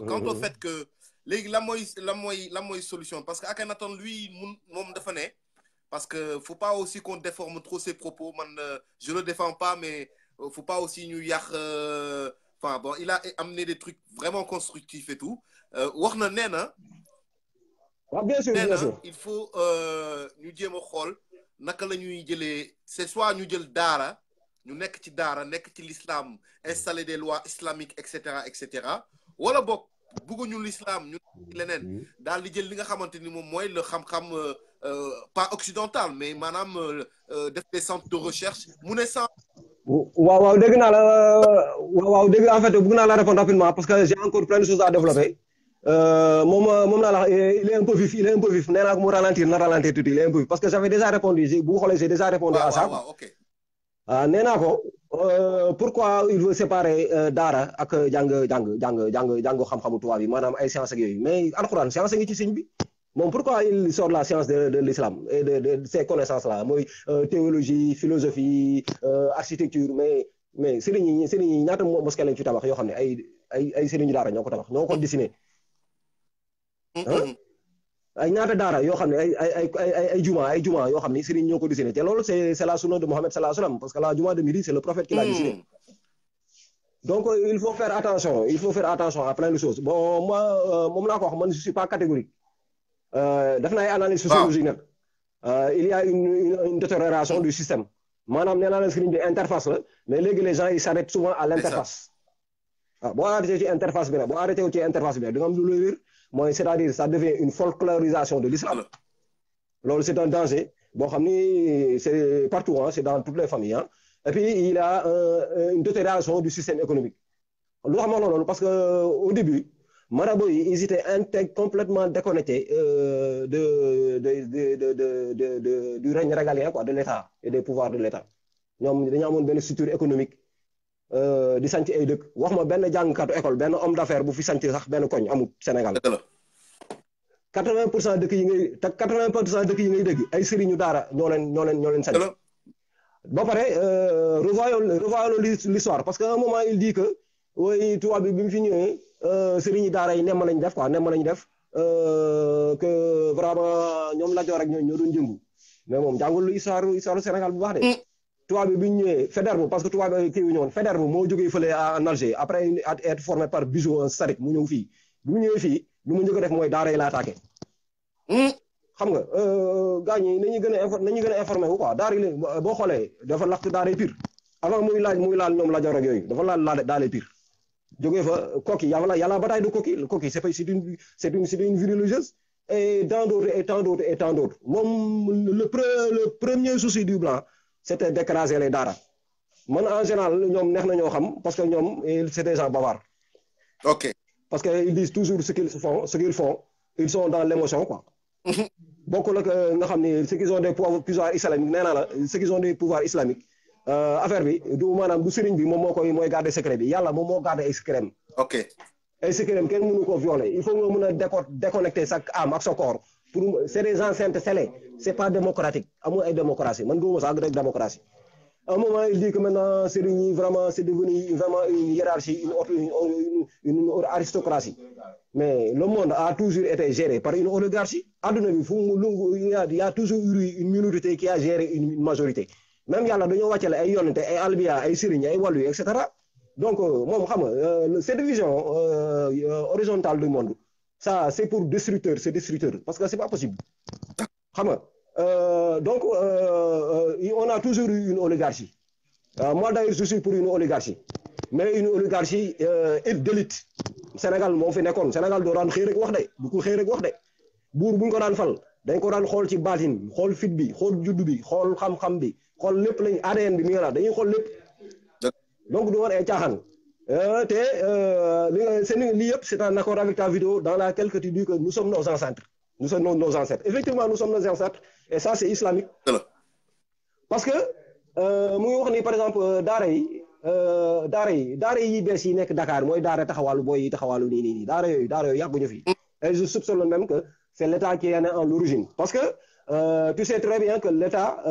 quant au fait que léegi lan mooy solution parce que Akhenaton lui moom dafa ne parce que faut pas aussi qu'on déforme trop ses propos man je le défends pas mais faut pas aussi ñu yàq. Enfin bon il a amené des trucs vraiment constructifs et tout wax na nee na. waaw bien sûr il faut ñu jéem a xool naka la ñuy jëlee c'est soit ñu jël daara ñu nekk ci daara nekk ci l'islam installer des lois islamiques et cetera wala boog bëgguñu l'islam ñu leneen daal di jël li nga xamante ni moom mooy le xam-xam pas occidental mais maanaam def des centres de recherche mu ne centre. waaw dégg naa la waaw dégg en fait bëgg naa la répondre rapidement parce que j'ai encore plein de choses à développer moom naa la il est un peu vif nee naa ko mu ralentir tuuti il est un peu vif parce que j'avais déjà répondu bu xoolee j'ai déjà répondu à ça nee naa ko pourquoi il veut séparer daara ak jàng xam-xamu tubaab yi maanaam ay sciences ak yooyu mais alxuraan science ngi ci signe bi moom pourquoi il sort la science de l'islam et de ces connaissances là mooy théologie philosophie architecture mais sëriñ yi ñaata mosquée lañ ci tabax yoo xam ne ay sëriñu daara ñoo ko tabax ñoo ko dessiné ay ñaata daara yoo xam ne ay juma yoo xam ne sëriñ ñoo ko dessiné te loolu c'est la sunna de Mohammed sallallahu alayhi wa sallam parce que la juma de midi c'est le prophète qui l'a dessiné donc il faut faire attention à plein de choses bon moi moom laa ko wax man je suis pas catégorique def na ay analyse sociologique nag il y a une détérioration du système maanaam nee naa la sëriñ bi interface la mais léegi les gens ils s'arrêtent souvent à l'interface waaw boo arrêté ci interface bi nag da nga am lu lay wér mooy c'est-à-dire ça devient une folklorisation de l'islam loolu c'est un danger boo xam ni c'est partout c'est dans toutes les familles et puis il y a une détérioration du système économique lu tax ma loolu parce que au début marabout yi ils étaient complètement déconnectés du règne régalien quoi de l'État et des pouvoirs de l'État ñoom dañu amoon benn structure économique di sanc ay dëkk wax ma benn jàngkatu école benn homme d'affaires bu fi sanc sax benn koñ amul Sénégal 80% dëkk yi ngay dégg ay sëriñu daara ñoo leen sanc ba pare revoyons l'histoire parce que à un moment il dit que oui tubaab bi mu fi ñëwee sëriñu daara yi nemm nañ def que vraiment ñoom la joor rek ñoo doon jëngu mais moom jàngul histoire Sénégal bu baax de tubaab bi ñu ñëwee Faidherbe parce que tubaab bi kii wu ñëwoon Faidherbe moo jógee fële en Alger après être formé par Bugeaud un Starik mu ñëw fii bi mu ñëwee fii lu mu njëkk a def mooy daara yi la attaqué xam nga gars ñi nañu gën a informé wu quoi daara yi boo xoolee dafa lakk daara yi Pire avant muy laal ñoom la joor ak yooyu dafa laal daara Pire jógee fa Koki y a la bataille de Koki c'est une ville religieuse et tant d'autres moom le premier souci du blanc c'était d'écraser les daara man en général ñoom neex na ñoo xam parce que ñoom c'est des gens bavards ok parce que ils disent toujours ce qu'ils font ils sont dans l'émotion quoi. Bokkul ak nga xam ne ceux qui ont des pouvoirs islamiques nee naa la ceux qui ont des pouvoirs islamiques affaire bi du maanaam du sëriñ bi moom mooy garder secret bi yàlla moom moo garder ay secret. ok ay secret kenn mënu ko violer il faut nga mën a déconnecter sa âme ak sa corps pour c'est des enceintes scellées c'est pas démocratique amul ay démocratie man gëmuma sax rek démocratie. À un moment il dit que maintenant sëriñ yi vraiment c'est devenu vraiment une hiérarchie une aristocratie. Mais le monde a toujours été géré par une oligarchie. Il y a toujours eu une minorité qui a géré une majorité. Même il y a ay yonente ay albiya ay sëriñ ay wàllu etc. Donc moom xam nga cette vision horizontale du monde ça c'est pour destructeur c'est destructeur parce que c'est pas possible xam nga donc on a toujours eu une oligarchie moi d'ailleurs je suis pour une oligarchie mais une oligarchie d'élite Sénégal moo fi nekkoon Sénégal doo daan xëy rek wax de bu ko xëy rek wax de buur bu ñu ko daan fal dañ ko daan xool ci baatin xool fit bi xool juddu bi xool xam-xam bi xool lépp lañ ADN bi mi ngi la dañuy xool lépp donc du war ay caaxaan te lii yëpp c'est en accord avec ta vidéo dans laquelle tu dis que nous sommes nos ancêtres effectivement nous sommes nos ancêtres et ça c'est islamique parce que mu ngi wax ni par exemple daara yi bees yi nekk Dakar mooy daara taxawaalu booy yi taxawaalu nii daara yooyu yàgguñu fi et je soupçonne même que c'est l'État qui en est en l'origine parce que tu sais très bien que l'État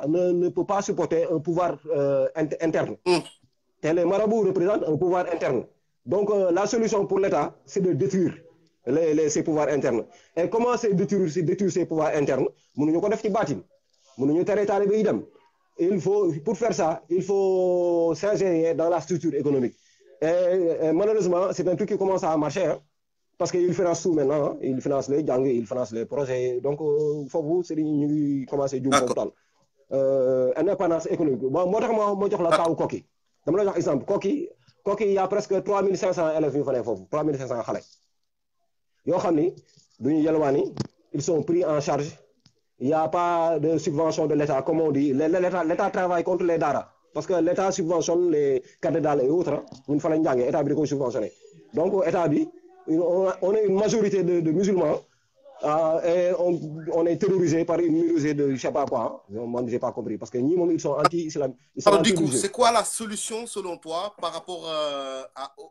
ne peut pas supporter un pouvoir interne et les marabouts représentent un pouvoir interne donc la solution pour l'État c'est de détruire ces pouvoirs internes et comment c'est détruire ces pouvoirs internes mënuñu ko def ci baatin mënuñu tere taalibe yi dem il faut pour faire ça il faut s'ingénier dans la structure économique et malheureusement c'est un truc qui commence à marcher hein, parce que il finance tout maintenant hein, il finance les jàng il finance les projets donc foofu c'est ñu ngi commencé jum foofu daal indépendance économique bon moo tax moo jox la kaaw Koki dama la jox exemple Koki il y a presque 3500 élèves yu fa ne foofu 3500 xale yoo xam ni duñu yelwaani ils sont pris en charge. Il n'y a pas de subvention de l'État, comme on dit. L'État travaille contre les daara. Parce que l'État subventionne les cathédrales et autres. Une fois l'État est subventionné. Donc, l'État dit, on est une majorité de musulmans et on est terrorisé par une minorité de je ne sais pas quoi. Moi, je n'ai pas compris. Parce que ils sont anti-islamistes. Alors, du coup, c'est quoi la solution selon toi par rapport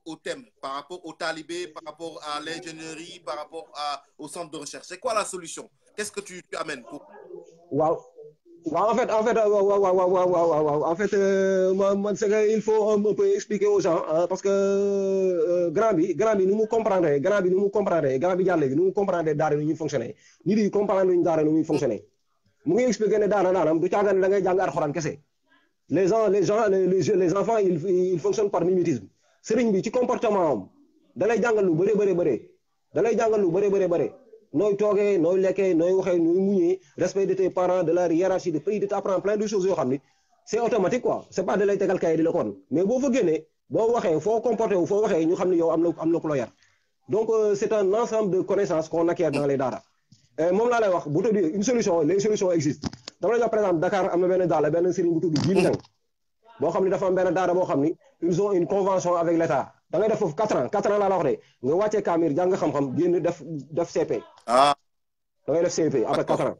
au thème, par rapport aux talibés, par rapport à l'ingénierie, par rapport au centre de recherche? C'est quoi la solution? Qu'est-ce que tu amènes pour... Wow. En fait, c'est qu'il faut un peu expliquer aux gens parce que grand bi nous nous comprendre grand bi jàlle bi nous comprendre daara nu ñuy fonctionner nit yi comprendre ñu daara nu ñuy fonctionner mu ngi expliquer ne daara naanam du caagaan da ngay jàng alxuraan kese les enfants ils fonctionnent par mimétisme sëriñ bi ci comportement am da lay jàngal lu bëre nooy toogee nooy lekkee nooy waxee nooy muñee respect de tes parents de la hiérarchie de pays de t'apprendre plein de choses yoo xam ni c'est automatique quoi c'est pas da lay tegal kay di la kon mais boo fa génnee boo waxee foo comporté wu foo waxee ñu xam ne yow am na ku la yar donc c'est un ensemble de connaissances qu'on acquiert dans les daara moom laa lay wax bu tudd une solution les solutions existent dama la jox par exemple Dakar am na benn daara benn sëriñ bu tudd Jim Nang boo xam ne dafa am benn daara boo xam ni ils ont une convention avec l'État da ngay def foofu 4 ans laa la wax de nga wàccee kaamir jàng xam-xam génn def CP. da ngay def CP après 4 ans.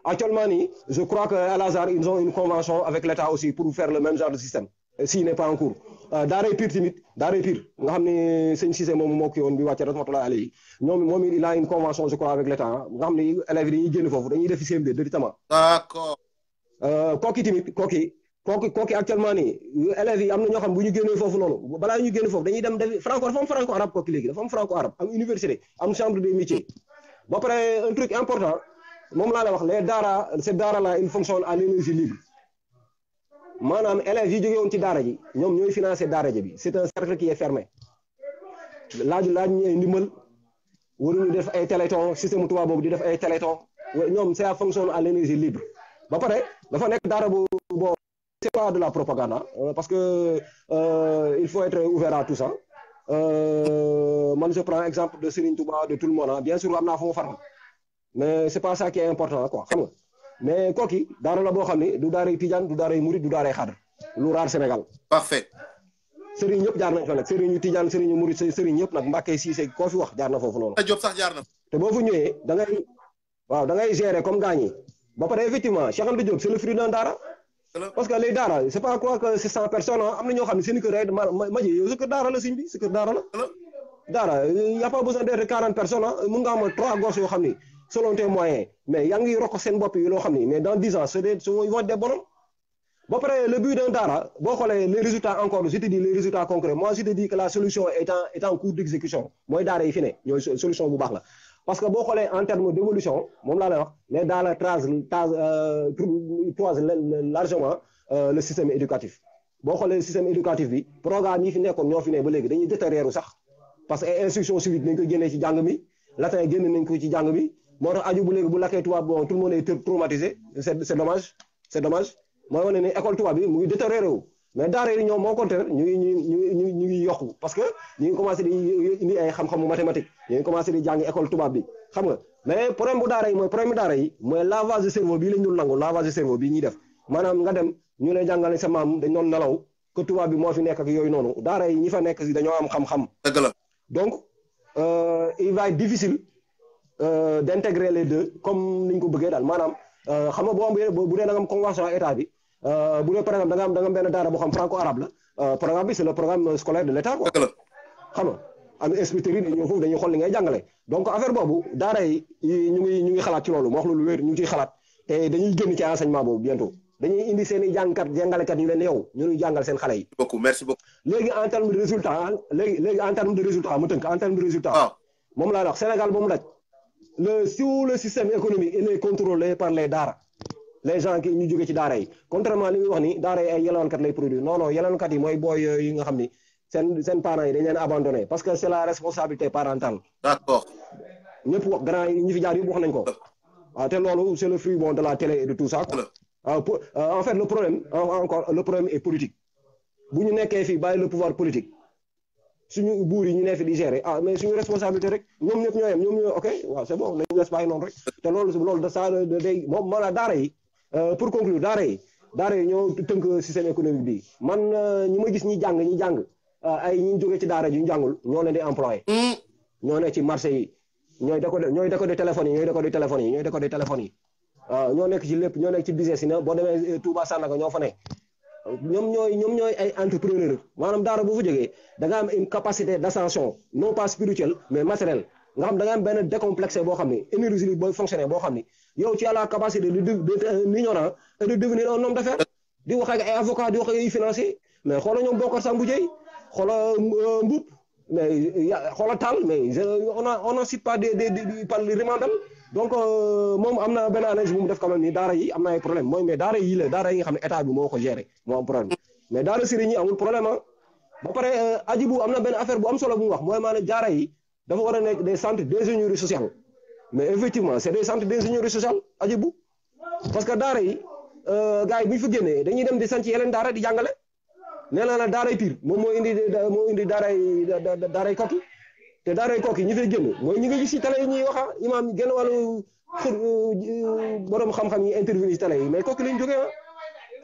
Actuellement nii je crois que à Al-Azhar ils ont une convention avec l'État aussi pour faire le même genre de système s'il n'est pas en cours daaray Pire tamit daaray Pire nga xam ne sëñ Cissé moom moo kii woon bi wàccee rahmatullahi alayhi moom il a une convention je crois avec l'État nga xam ne élèves yi dañuy génn foofu dañuy def CM2 directement. D'accord. Koki actuellement nii élèves yi am na ñoo xam bu ñu génnee foofu noonu balaa ñu génn foofu dañuy dem def dafa am franco arabe Koki léegi dafa am franco arabe am université am chambre des métiers ba pare un truc important moom laa la wax les daara ces daara là ils fonctionnent à l'énergie libre maanaam élèves yi jóge woon ci daara ji ñoom ñooy financer daara ji bi c'est un cercle qui est fermé laaj ñu ay ndimbal waruñu def ay téléthon système tubaab boobu di def ay téléthon ñoom ça fonctionne à l'énergie libre ba pare dafa nekk daara boo c'est pas de la propagande parce que il faut être ouvert à tout ça moi je prends exemple de Serigne Touba de tout le monde bien sûr am naa fu mu faram mais c'est pas ça qui est important quoi xam nga mais Koki daara la boo xam ne du daaray Tijaan du daaray Murid du daaray Xadr lu raar Sénégal. Parfait. sëriñ ñëpp jaar nañ fa nag sëriñu Tijaan sëriñu Murid sëriñ ñëpp nag Mbàkke Siise koo fi wax jaar na foofu noonu. Diop sax jaar na. te boo fa ñëwee da ngay gérer comme gaañ yi ba pare effectivement Cheikh Anta Diop c'est le fruit d'un daara. parce que les daara c'est pas quoi que c'est 100 personnes am na ñoo xam ne seen kër rek ma ji yow sa kër daara la sëñ bi sa kër daara la. daara y a pas besoin d'être 40 personnes mun nga am 3 gosses yoo xam ni selon tes moyens mais yaa ngi rokk seen bopp yi loo xam ni mais dans 10 ans ils vont être des bonhommes. ba pare le but d'un daara boo xoolee les résultats encore je te dis les résultats concrets moi je te dis que la solution est en cours d'exécution mooy daara yi fi ne ñooy solution bu baax la. parce que boo xoolee en termes d'évolution moom laa lay wax les daara toise largement le système éducatif boo xoolee système éducatif bi programme yi fi nekkoon ñoo fi ne ba léegi dañuy détériorer sax parce que ay instruction civique nañ ko génnee ci jàng mi latin génn nañ ko ci jàng mi moo tax aju bu léegi bu lakkee tubaab bon tout le monde est traumatisé c'est dommage mooy wane ne école tubaab bi mu ngi détérioré wu mais daara yi ñoom moo contraire ñu ngi yokku parce que ñu ngi commencé di indi ay xam-xamu mathématique ñu ngi commencé di jàng école tubaab bi xam nga mais problème bu daara yi mooy lavage de cerveau bii lañ dul nangu lavage de cerveau bii ñuy def maanaam nga dem ñu lay jàngale sa maam dañ doon nelaw que tubaab bi moo fi nekk ak yooyu noonu daara yi ñi fa nekk si dañoo am xam-xam. dëgg la donc il va être difficile d'intégrer les deux comme ni ñu ko bëggee daal maanaam xam nga bu dee da nga am convention état bi. bu dee par exemple da nga am benn daara boo xam franco-arabe la programme bi c'est le programme scolaire de l'État quoi. xam nga am inspecteurs yi ñëw foofu dañuy xool li ngay jàngale donc affaire boobu daara yi ñu ngi xalaat ci loolu ma wax lu wér ñu ngi ciy xalaat te dañuy génn ci enseignement boobu bientôt dañuy indi seen i jàngalekat ñu leen yow ñu ñuy jàngal seen xale yi. merci beaucoup. léegi en terme de résultat mu tënk en terme de résultat. moom laa wax Sénégal ba mu daj sur le système économique il est contrôlé par les daara. les gens qui ñu jóge ci daara yi contrairement li muy wax ni daara yi ay yelwaankat lay produire non yelwaankat yi mooy booy yi nga xam ni seen parents yi dañ leen abandonné parce que c'est la responsabilité parentale. d'accord. ñëpp wax grand yi ñi fi jaar yëpp wax nañ ko. waaw te loolu c'est le fruit bon de la télé et de tout ça. en fait le problème est politique. bu ñu nekkee fii bàyyi le pouvoir politique suñu buur yi ñu ne fi di gérer mais suñu responsabilité rek ñoom ñëpp ñoo yem ñoom ñoo ok waaw c'est bon nañu des bàyyi noonu rek te loolu da saa day moom moo la daara yi. pour conclure daara yi ñoo tënk système économique bi man ñi ma gis ñi jàng ay ñi jógee ci daara ji ñu jàngul ñoo leen di employé. ñoo ne ci marché yi ñooy décoder téléphones yi ñoo nekk ci lépp ñoo nekk ci business yi boo demee Touba Sandaga ñoo fa ne ñoom ñooy ay entrepreneur maanaam daara bu fa jógee da nga am une capacité d'ascension non pas spirituelle mais matérielle nga xam da nga am benn décomplexé boo xam ni énergie booy fonctionner boo xam ni yow tu as la capacité d'être un ignorant et de devenir un homme d'affaires di wax ak ay avocat di wax ak ay financier mais xoola ñoom Bokar Sambou Dieye xoola Mboup mais xoola Tall mais on en cite pas par les remandal donc moom am na benn analyse bu mu def quand même ni daara yi am na ay problème mooy mais daara yi nga xam ne état bi moo ko gérer moo am problème mais daara sëriñ yi amul problème ba pare Hadjibou am na benn affaire bu am solo bu mu wax mooy maanaam daara yi dafa war a nekk des centres d'ingénierie sociale mais effectivement c'est des centres d'ingénierie sociale Hadjibou parce que daara yi gars yi bu ñu fa génnee dañuy dem di sanc yeneen daara di jàngale nee naa la daaray Pire moom moo indi daaray Koki te daaray Koki ñi fay génn mooy ñi nga gis ci télé yi ñuy wax imaam genn wàllu borom xam-xam yi intervenir ci télé yi mais Koki lañ jógee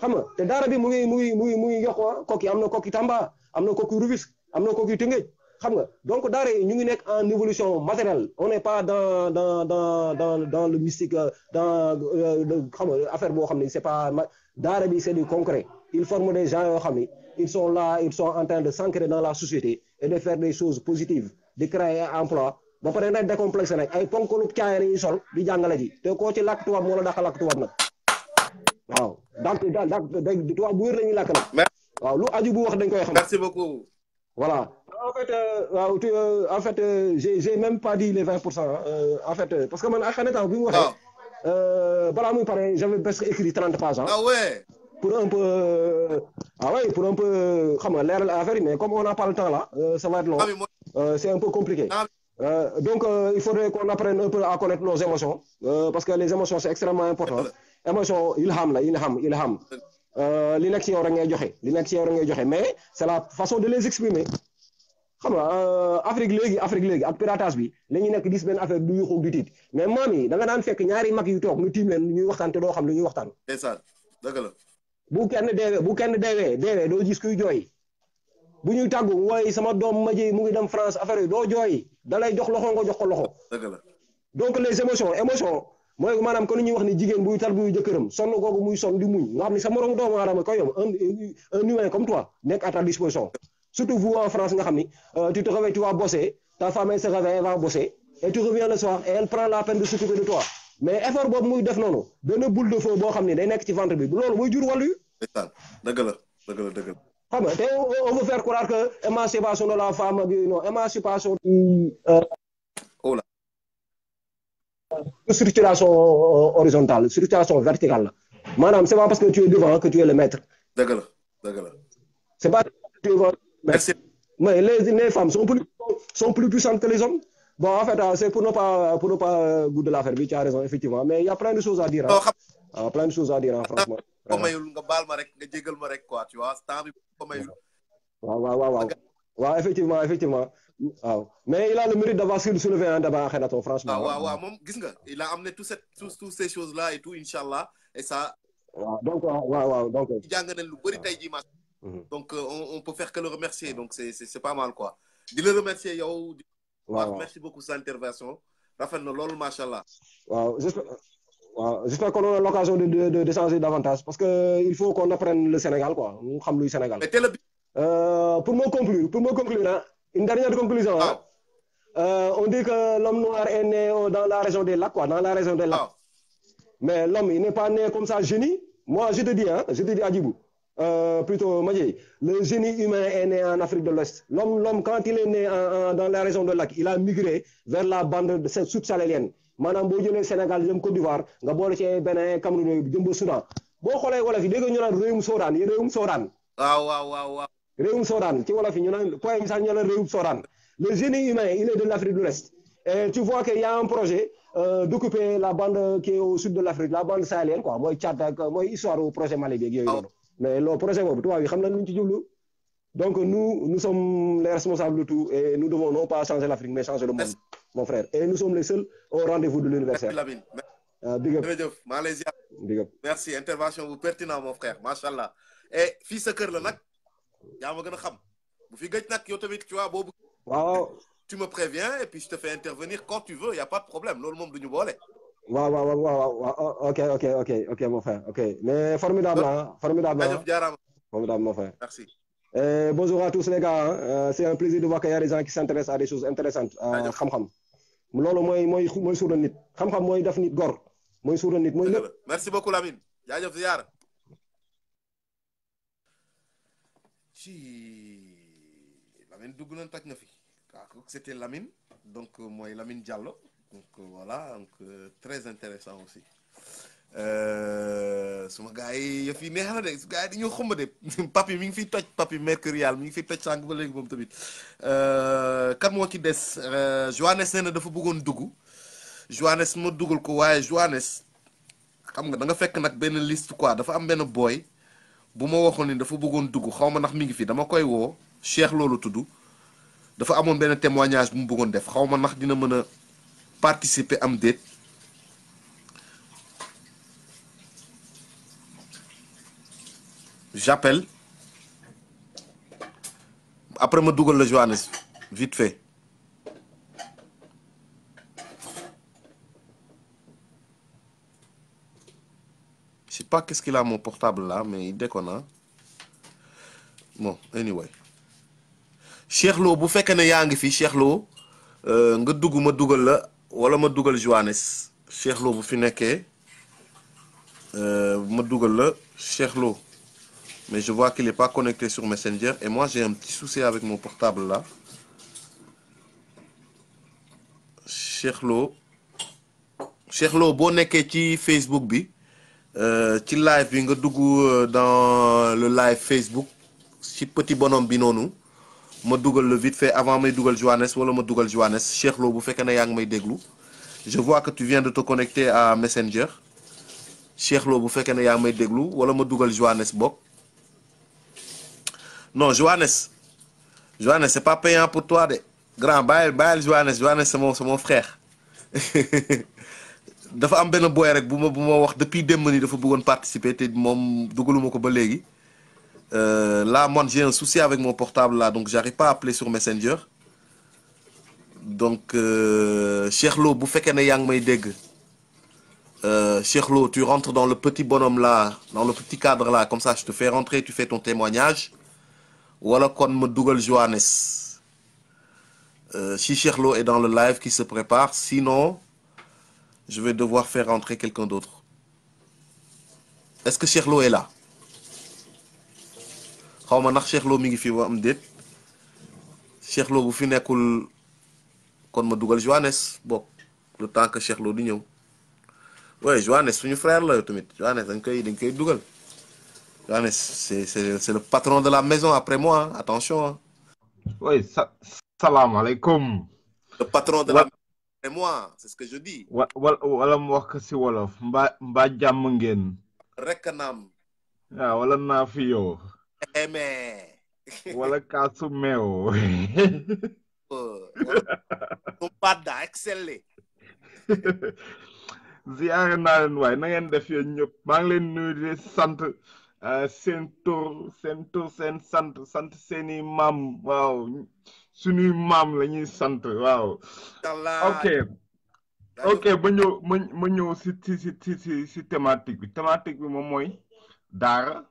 xam nga te daara bi mu ngi yokk Koki am na Koki Tamba am na Koki Rufisque am na Koki Tëngéej xam nga donc daara yi ñu ngi nekk en évolution matérielle on n'est pas dans le mystique xam nga affaire boo xam ne c'est pas daara bi c'est du concret ils forment des gens yoo xam ni ils sont là ils sont en train de s'ancrer dans la société et de faire des choses positives de créer emploi ba pare nag décomplexé nag ay ponkalu caay la ñuy sol di jàngale ji te koo ci làkk tubaab moo la dàq làkk tubaab nag waaw donc tubaab bu wér la ñuy làkk nag waaw lu aju bu wax dañ koy xam. merci beaucoup. voilà en fait j'ai même pas dit les 20% en fait parce que man ak xanaa bi mu waxee. balaa muy pare j'avais presque écrit 30 pages. ah ouais. pour un peu xam nga leeral affaire yi mais comme on n'a pas le temps là ça va être long. C'est un peu compliqué. Donc il faudrait qu'on apprenne un peu à connaître nos émotions parce que les émotions c'est extrêmement important. émotion ilham li nekk ci yow rek ngay joxe mais c'est la façon de les exprimer. xam nga Afrique léegi ak piratage bi la ñuy nekk gis benn affaire du yuxu du tiit mais maam yi da nga daan fekk ñaari mag yu toog nga tiim leen ñuy waxtaan te doo xam lu ñuy waxtaan. ndeysaan dëgg la. bu kenn deewee doo gis kuy jooy bu ñuy tàggu waaye sama doom ma ji mu ngi dem France affaire yi doo jooy da lay jox loxo nga jox ko loxo. dëgg la donc les émotions mooy maanaam kon ñuy wax ni jigéen buy tar buy jëkkëram sonn googu muy sonn di muñ nga xam ni sa moroom doomu aadama koy yom un humain comme toi nekk à ta disposition surtout vous en France nga xam ni tu te réveilles tu vas bosser ta femme elle se réveille elle va bosser et tu reviens le soir et elle prend la peine de s'occuper de toi mais effort boobu muy def noonu benn boule de feu boo xam ni day nekk ci ventre bi loolu muy jur wàllu yu dëgg la xam nga te on veut faire croire que émancipation de la femme non émancipation structuration horizontale structuration verticale la maanaam c'est pas parce que tu es devant que tu es le maître. dëgg la c'est pas que tu es merci. mais les femmes sont plus puissantes que les hommes. Bon, en fait, c'est pour ne pas goûter l'affaire bi, tu as raison, effectivement. Mais il y a plein de choses à dire. Plein de choses à dire, franchement. ko mayul nga baal ma rek nga jégal ma rek quoi tu vois temps bi ko mayul. waaw effectivement waaw mais il a le mérite d'avoir soulevé un débat Akhenaton franchement. waaw moom gis nga il a amené toutes ces choses là et tout inchallah et ça. waaw donc waaw donc. jàng nañ lu bëri tey jii ma. donc on peut faire que le remercier donc c'est pas mal quoi di le remercier yow. waaw merci beaucoup sa intervention rafet na loolu macha allah. J'espère qu'on a l'occasion d'échanger davantage parce que il faut qu'on apprenne le Sénégal quoi mu xam luy Sénégal. Pour me conclure hein, une dernière conclusion. On dit que l'homme noir est né dans la région des lacs quoi, dans la région des lacs. Mais l'homme il n'est pas né comme ça génie. Moi je te dis Adjibou, plutôt Madjé, le génie humain est né en Afrique de l'Ouest. L'homme quand il est né dans la région des lacs, il a migré vers la bande subsahélienne. Maanaam boo jëlee Sénégal jëm Côte d'Ivoire nga boole ci Bénin Cameroun jëm ba Soudan boo xoolee wolof yi dégg ñu naan réewum Soodaan waaw réewum Soodaan ci wolof yi ñu naan poème sax ñu naan réewum Soodaan le génie humain il est de l'Afrique de l'Ouest et tu vois qu'il y a un projet d'occuper la bande qui est au sud de l'Afrique la bande sahélienne quoi mooy Tchad ak mooy histoire au projet Mali bi ak yooyu noonu mais le projet boobu tubaab yi xam nañ lu ñu ci jublu donc nous sommes les responsables de tout et nous devons non pas changer l'Afrique mais changer le monde mon frère et nous sommes les seuls au rendez-vous de l'universel. Big up. Merci intervention bu pertinent mon frère machallah et fii sa kër la nag yaa ma gën a xam bu fi gëj nag yow tamit tu vois boobu. waaw. tu me préviens et puis je te fais intervenir quand tu veux y a pas de problème loolu moom du ñu boole. waaw ok mon frère ok mais formidable mon frère. Merci. Bonjour à tous les gars c'est un plaisir de voir qu'il y a des gens qui s'intéressent à des choses intéressantes xam-xam loolu mooy suura nit xam-xam mooy def nit gor mooy suura nit mooy lépp. Merci beaucoup Lamine jaajëf ziyaar ci Lamine dugg nañ toj na fi c'était Lamine donc mooy Lamine Diallo donc voilà donc très intéressant aussi suma gars yi yëf yi neex na de gars yi dañoo xumba de papi mi ngi fiy toj papi mercurial mi ngi fiy toj sànq ba léegi moom tamit kan moo ci des Johannes nee na dafa bëggoon dugg Johannes ma dugal ko waaye Johannes xam nga da nga fekk nag benn liste quoi dafa am benn boy bu ma waxoon ni dafa bëggoon dugg xaw ma ndax mi ngi fi dama koy woo Cheikh loolu tudd dafa amoon benn témoignage bu mu bëggoon def xaw ma ndax dina mën a participer am déet j'appelle après ma dugal la Johannes vite fait je sais pas qu'est-ce qu'il a mon portable là mais il déconne bon anyway Cheikh Lo bu fekkee ne yaa ngi fi Cheikh Lo nga dugg ma dugal la wala ma dugal Johannes Cheikh Lo bu fi nekkee ma dugal la Cheikh Lo mais je vois qu'il est pas connecté sur Messenger et moi j'ai un petit souci avec mon portable là Cheikh Lo boo nekkee ci Facebook bi ci live bi nga dugg dans le live Facebook ci petit bonhomme bi noonu ma dugal le vite fait avant may dugal Johannes wala ma dugal Johannes Cheikh Lo bu fekkee ne yaa ngi may déglu je vois que tu viens de te connecter à Messenger Cheikh Lo bu fekkee ne yaa ngi may déglu wala ma dugal Johannes bokk non Johannes c'est pas payant pour toi de grand bàyyil Johannes c'est mon frère dafa am benn boy rek bu ma wax depuis démb ni dafa bëggoon participer te moom dugaluma ko ba léegi Là, moi, j'ai un souci avec mon portable là, donc j'arrive pas à appeler sur Messenger. Donc, Cheikh Lo, bu fekkee ne yaa ngi may dégg, Cheikh Lo, tu rentres dans le petit bonhomme là, dans le petit cadre là, comme ça, je te fais rentrer, tu fais ton témoignage. Wala kon me dougal Johannes. Si Cheikh Lo est dans le live qui se prépare, sinon, je vais devoir faire rentrer quelqu'un d'autre. Est-ce que Cheikh Lo est là? xaw ma ndax Cheikh Lo mi ngi fi am déet. Cheikh Lo bu fi nekkul kon ma dugal Johannes bokk le temps que Cheikh Lo di ñëw. Ouais, Johannes suñu frère la yow tamit Johannes dañ koy dugal. Johannes c'est le patron de la maison après moi, hein. Attention, hein. Oui, salam alaikum. Le patron de la maison après moi, c'est ce que je dis. Wala mu wax ko si wolof mbaa jàmm ngeen. Rek naam. Waaw wala naa fi yow. Mais. Wala kaasu meew. Pada excellé. Ziyaare naa leen waay na ngeen def yéen ñëpp maa ngi leen nuyu di sant seen tur seen sant seeni maam waaw suñuy maam la ñuy sant waaw. ok ma ñëw si thématique bi moom mooy daara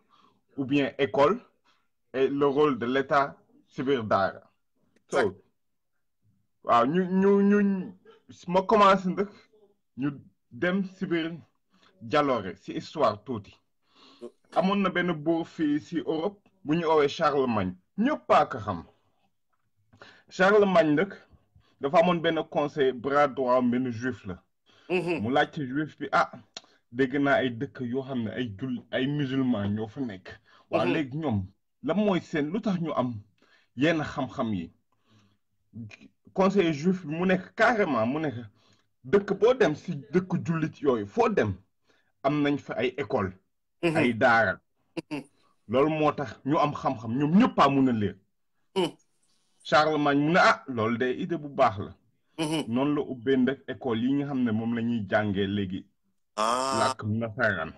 ou bien école et le rôle de l'État ci biir daara. So waaw ñu ma commencé nag ñu dem si biir jaloore si histoire tuuti amoon na benn buur fii si Europe bu ñu oowee Charlemagne ñëpp a ko xam Charlemagne nag dafa amoon benn conseil bras droit benn juif la. mu laajte juif bi dégg naa ay dëkk yoo xam ne ay musulman ñoo fa nekk. waaw léegi ñoom la mooy seen lu tax ñu am yenn xam-xam yi conseiller juif bi mu nekk carrément mu nekk dëkk boo dem si dëkk jullit yooyu foo dem am nañ fa ay école ay daara loolu moo tax ñu am xam-xam ñoom ñëpp a mun a leer. Charlemagne mu ne loolu de idée bu baax la. noonu la ubbee nag école yi nga xam ne moom la ñuy jàngee léegi. làkk nasaraan.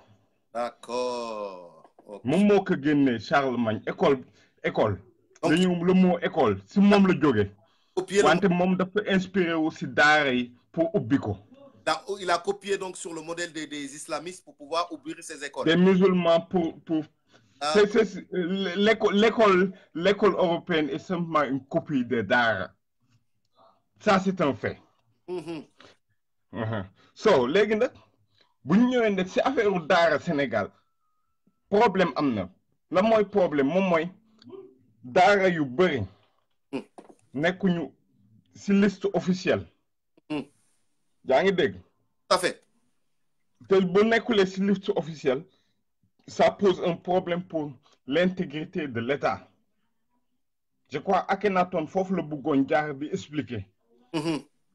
D'accord. moom moo ko génnee Charlemagne école. dañu le mot école si moom la jógee. wante moom dafa inspiré wu si daara yi pour ubbi ko. Il a copié donc sur le modèle des islamistes pour pouvoir ouvrir ses écoles. Des musulmans pour l'école européenne est simplement une copie des daara. Ça c'est un fait. So léegi nag bu ñu ñëwee nag si affaire daara Sénégal problème am na la mooy problème moom mooy daara yu bëri nekkuñu si liste officielle. yaa ngi dégg. Tout à fait. te bu nekkulee si liste officielle ça pose un problème pour l'intégrité de l'État. Je crois Akhenaton foofu la bëggoon jaar bi expliquer.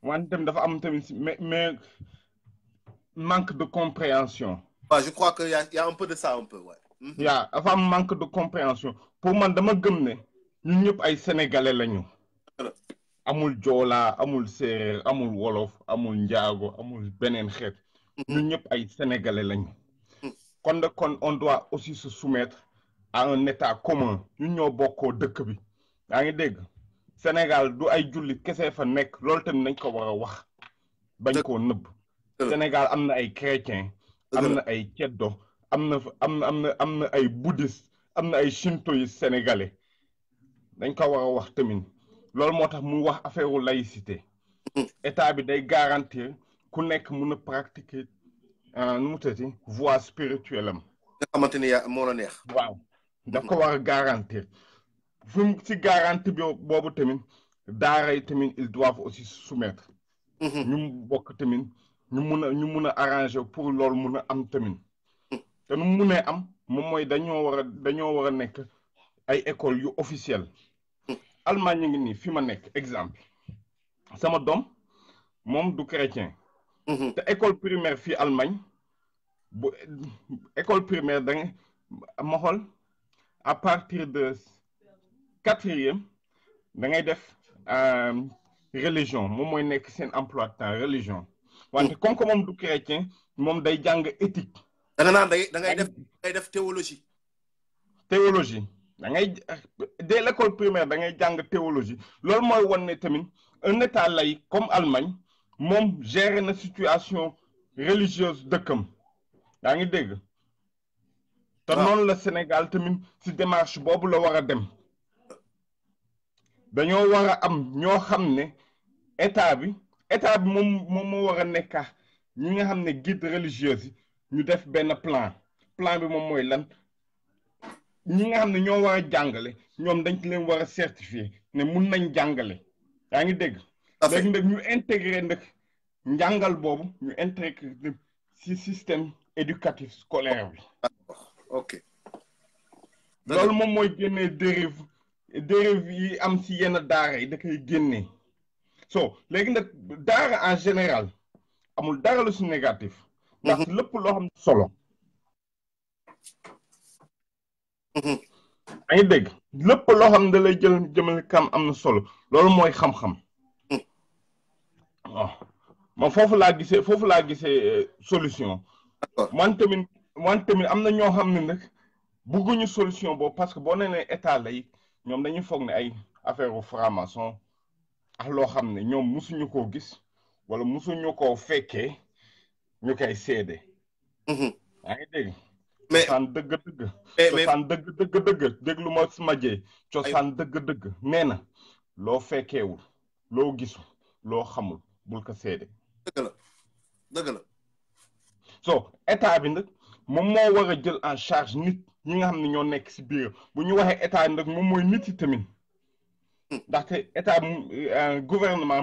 wante tamit dafa am tamit mais manque de compréhension. Je crois qu'il y a un peu de ça un peu, ouais. yaa dafa am manque de compréhension pour man dama gëm ne ñun ñëpp ay sénégalais lañu. amul joola amul séeréer amul wolof amul njaago amul beneen xeet. ñun ñëpp ay sénégalais lañu. kon on doit aussi se soumettre à un état commun ñun ñoo bokkoo dëkk bi. yaa ngi dégg Sénégal du ay jullit kese fa nekk loolu tamit nañ ko war a wax bañ koo nëbb. Sénégal am na ay chrétien am na ay ceddo am na ay bouddhiste am na ay shintoïste sénégalais dañ ko war a wax tamit loolu moo tax mu wax affaire laïcité état bi day garantir ku nekk mun a pratiquer nu mu tëddee voie spirituelle am. nga xamante ni moo la neex. waaw daf ko war a garantir. fu mu si garantie boobu tamit daara yi tamit ils doivent aussi se soumettre. ñu bokk tamit ñu mun a arranger pour loolu mun a am tamit. te nu mu munee am moom mooy dañoo war a nekk ay écoles yu officielles. Allemagne ngi nii fi ma nekk exemple sama doom moom du chrétien. te école primaire fii Allemagne bu école primaire da nga ma xool à partir de 4e da ngay def religion moom mooy nekk seen emploi de temps religion wante comme que moom du chrétien moom day jàng éthique. da nga naan da ngay def théologie. théologie da ngay dès l'école primaire da ngay jàng théologie loolu mooy wan ne tamit un état laïque comme Allemagne moom gérer na situation religieuse dëkkam yaa ngi dégg te noonu la Sénégal tamit si démarche boobu la war a dem dañoo war a am ñoo xam ne état bi moom moo war a nekka ñi nga xam ne guide religieux yi ñu def benn plan bi moom mooy lan ñi nga xam ne ñoo war a jàngale ñoom dañ ci leen war a certifier ne mun nañ jàngale yaa ngi dégg léegi nag ñu intégré nag njàngal boobu ñu intégré ci système éducatif scolaire bi ok loolu moom mooy génnee dérive yi am ci yenn daara yi da koy génnee so léegi nag daara en général amul dara lu ci négatif ndax lépp loo xam solo yaa ngi dégg lépp loo xam ne da lay jëmale kam am na solo loolu mooy xam-xam waaw man foofu laa gisee solution man tamit am na ñoo xam ne nag bëgguñu solution boobu parce que boo nee ne état lay ñoom dañuy foog ne ay affaire franc-maçon ak loo xam ne ñoom musuñu koo gis wala musuñu koo fekkee ñu koy seede yaa ngi dégg cosaan dëgg déglu ma sama jee cosaan dëgg nee na loo fekkeewul loo gisu loo xamul bul ko seede dëgg la so état bi nag moom moo war a jël en charge nit ñi nga xam ne ñoo nekk si biir bu ñu waxee état nag moom mooy nit yi tamit ndaxte état gouvernement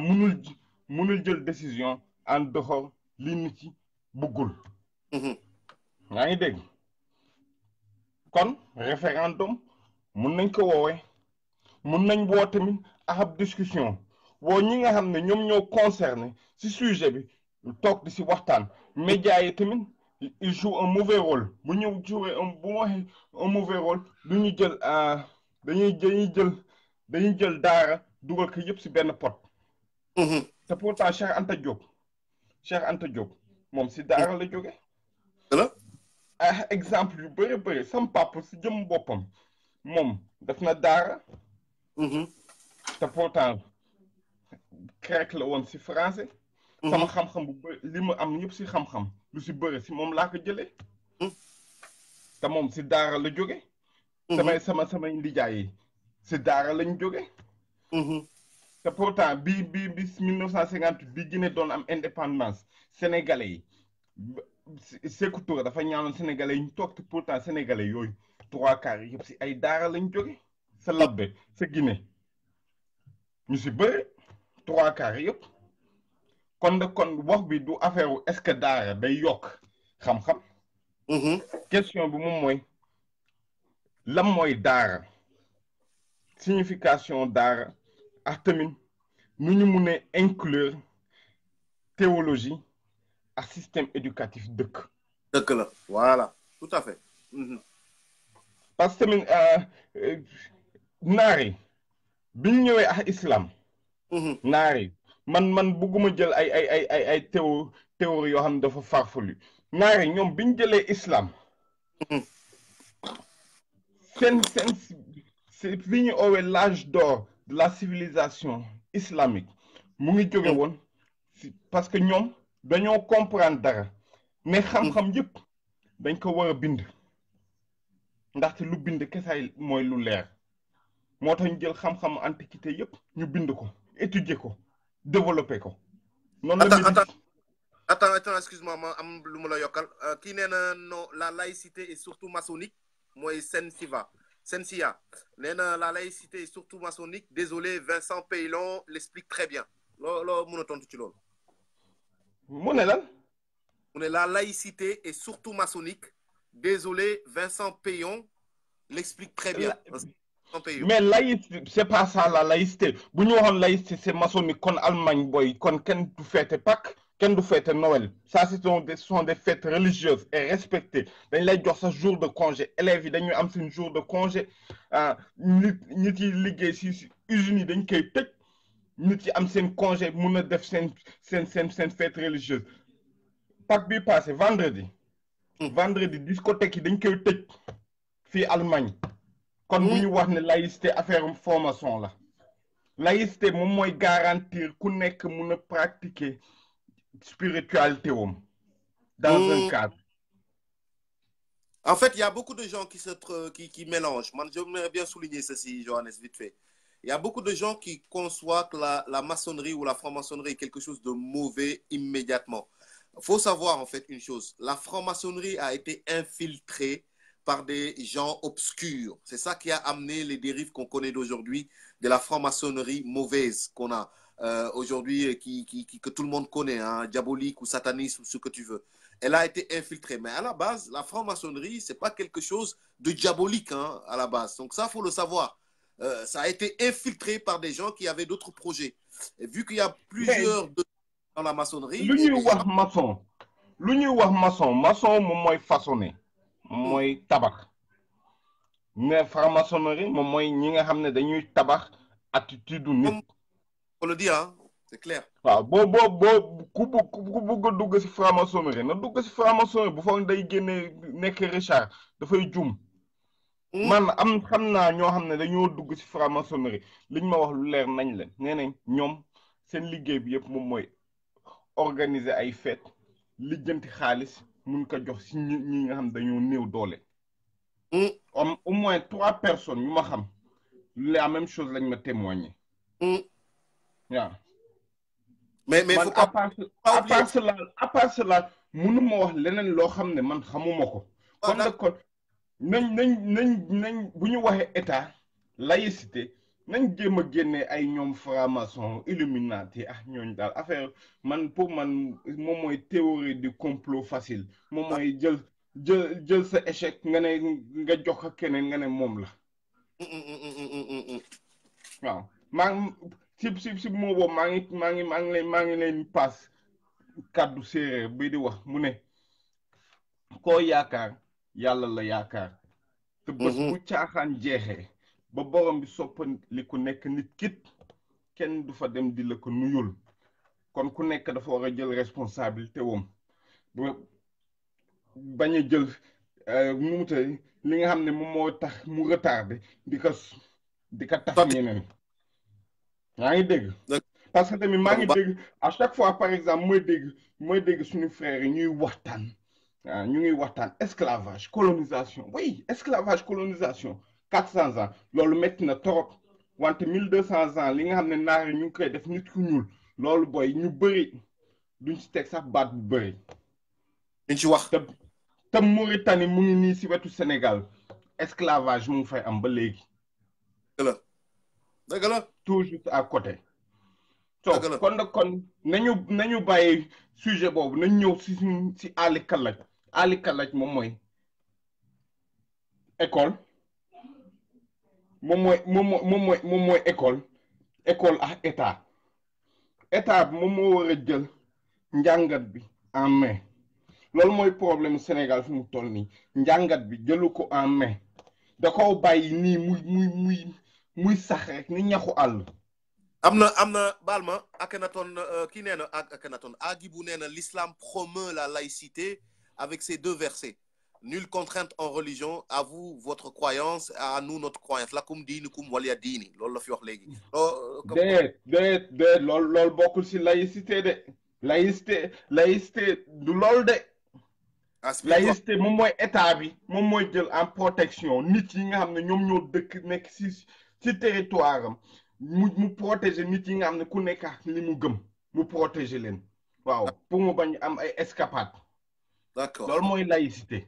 munul jël décision en dehors li nit yi bëggul yaa ngi dégg kon référendum mun nañ ko woowee mun nañ woo tamit ab discussion woo ñi nga xam ne ñoom ñoo concerné si sujet bi toog di si waxtaan médias yi tamit il joue un mauvais rôle bu ñu jouer bu waxee un mauvais rôle du ñu jël dañuy jël daara dugal ko yëpp si benn pot te pourtant Cheikh Anta Diop moom si daara la jóge exemple yu bëri sam papa si jëm boppam moom def na daara te pourtant grec la woon si français sama xam-xam bu bëri li mu am yëpp si xam-xam lu si bëri si moom laa ko jëlee te moom si daara la jóge samay ndijaay yi si daara lañ jóge te pourtant bi 1958 bi Guinée doon am indépendance sénégalais yi Sékou Touré dafa ñaanoon sénégalais yi ñu toog te pourtant sénégalais yooyu 3/4 yëpp si ay daara lañ jóge sa labbe sa Guinée ñu si bëri 3/4 yëpp kon wax bi du affaire est-ce que daara day yokk xam-xam question bi moom mooy lan mooy daara signification daara ak tamit nu ñu mun a inclure théologie ak système éducatif dëkk la voilà tout à fait parce que tamit naar yi bi ñu ñëwee ak islam naar yi man bëgguma jël ay théorie yoo xam ne dafa farfelu naar yi ñoom bi ñu jëlee islam seen li ñu oowee l'âge d'or de la civilisation islamique mu ngi jóge woon parce que ñoom dañoo comprendre dara mais xam-xam yëpp dañ ko war a bind ndaxte lu bind kesaay mooy lu leer moo tax ñu jël xam-xam antiquité yëpp ñu bind ko étudier ko développer ko noonu la attends excuse-moi ma am lu mu la yokkal kii nee na non la laïcité est surtout maçonnique mooy Sensia nee na la laïcité est surtout maçonnique désolé Vincent Peillon l'explique très bien loo mën a tontu ci loolu mu ne lan mu ne la laïcité est surtout maçonnique désolé Vincent Peillon l'explique très bien mais laïcité c'est pas ça la laïcité bu ñu waxoon laïcité c'est maçonnique kon Allemagne boy kon kenn du fête Pâques kenn du fête Noël ça ce sont des fêtes religieuses et respectées dañ lay jox sa jour de congé élèves yi dañuy am seen jour de congé nit yi liggéey si usines yi dañ koy tëj nit yi am seen congé mun a def seen fête religieuse Pâques bi passé vendredi discothèque yi dañ koy tëj fii Allemagne kon bu ñu wax ne laïcité affaire formation la laïcité moom mooy garantir ku nekk mun a pratiquer spiritualité wam dans un cadre. En fait, il y a beaucoup de gens qui mélangent. Moi, j'aimerais bien souligner ceci, Johannes, vite fait. Il y a beaucoup de gens qui conçoivent que la maçonnerie ou la franc-maçonnerie est quelque chose de mauvais immédiatement. Il faut savoir en fait une chose. La franc-maçonnerie a été infiltrée par des gens obscurs. C'est ça qui a amené les dérives qu'on connaît d'aujourd'hui de la franc-maçonnerie mauvaise qu'on a aujourd'hui, que tout le monde connaît, hein, diabolique ou sataniste ou ce que tu veux. Elle a été infiltrée. Mais à la base, la franc-maçonnerie, ce n'est pas quelque chose de diabolique hein, à la base. Donc ça, il faut le savoir. Ça a été infiltré par des gens qui avaient d'autres projets. Et vu qu'il y a plusieurs dans la maçonnerie... lu ñuy wax maçon moom mooy façonné moom mooy tabax mais franc-maçonnerie moom mooy ñi nga xam ne dañuy tabax attitude nit. On le dit hein, c'est clair. waaw ku bëgg a dugg si franc-maçonnerie na dugg si franc-maçonnerie bu foog day génne nekk Richard dafay jum. man xam naa ñoo xam ne dañoo dugg si franc-maçonnerie liñ ma wax lu leer nañ leen nee nañ ñoom seen liggéey bi yëpp moom mooy organiser ay fête lijjanti xaalis mun ko jox si ñi nga xam dañoo néew doole. Au moins 3 personnes yu ma xam la même chose lañ ma témoigner. waaw. mais man faut pas à part cela mënuma wax leneen loo xam ne man xamuma ko. kon nag kon nañ bu ñu waxee état laïcité nañ jéem a génne ay ñoom franc-maçon illuminati ah ñooñu daal affaire man pour man moom mooy théorie du complot facile moom mooy jël sa échec nga ne nga jox ko keneen nga ne moom la. waaw si moo boobu maa ngi leen paas kàddu séeréer bi di wax mu ne koo yaakaar yàlla la yaakaar te bés bu caaxaan jeexee ba borom bi soppali ku nekk nit kit kenn du fa dem di la ko nuyul kon ku nekk dafa war a jël responsabilité wam bañ a jël li nga xam ne moom moo tax mu retardé di ko tax ñeneen yaa ngi dégg parce que tamit maa ngi dégg à chaque fois par exemple mooy dégg suñu frères yi ñuy waxtaan ñu ngi waxtaan esclavage colonisation oui esclavage colonisation 400 ans loolu métti na trop wante 1200 ans li nga xam ne naar yi ñu ngi koy def nit ku ñuul loolu booy ñu bëri duñ ci teg sax baat bu bëri. duñ ci wax te Mauritanie mu ngi nii si wetu Sénégal esclavage mu ngi fay am ba léegi. dëgg la tout juste à côté. kon nañu bàyyi sujet boobu nañ ñëw si Ali Kalaj Ali Kalaj moom mooy école moom mooy école ak état bi moom moo war a jël njàngat bi en main loolu mooy problème Sénégal fi mu toll nii njàngat bi jëlu ko en main da koo bàyyi nii muy sax rek ni ñaxu àll. am na baal ma Akhenaton kii nee na Akhenaton Agibou nee na l'islam promeut la laïcité avec ces 2 versets nulle contrainte en religion à vous votre croyance à nous notre croyance lakum diinukum waliya diini loolu la fi wax léegi. déet loolu bokkul si laïcité de laïcité du loolu de. laïcité moom mooy état bi moom mooy jël en protection nit yi nga xam ne ñoom ñoo dëkk nekk si territoire am mu protéger nit yi nga xam ne ku nekk ak li mu gëm mu protéger leen waaw pour mu bañ am ay escapade. D'accord loolu mooy laïcité.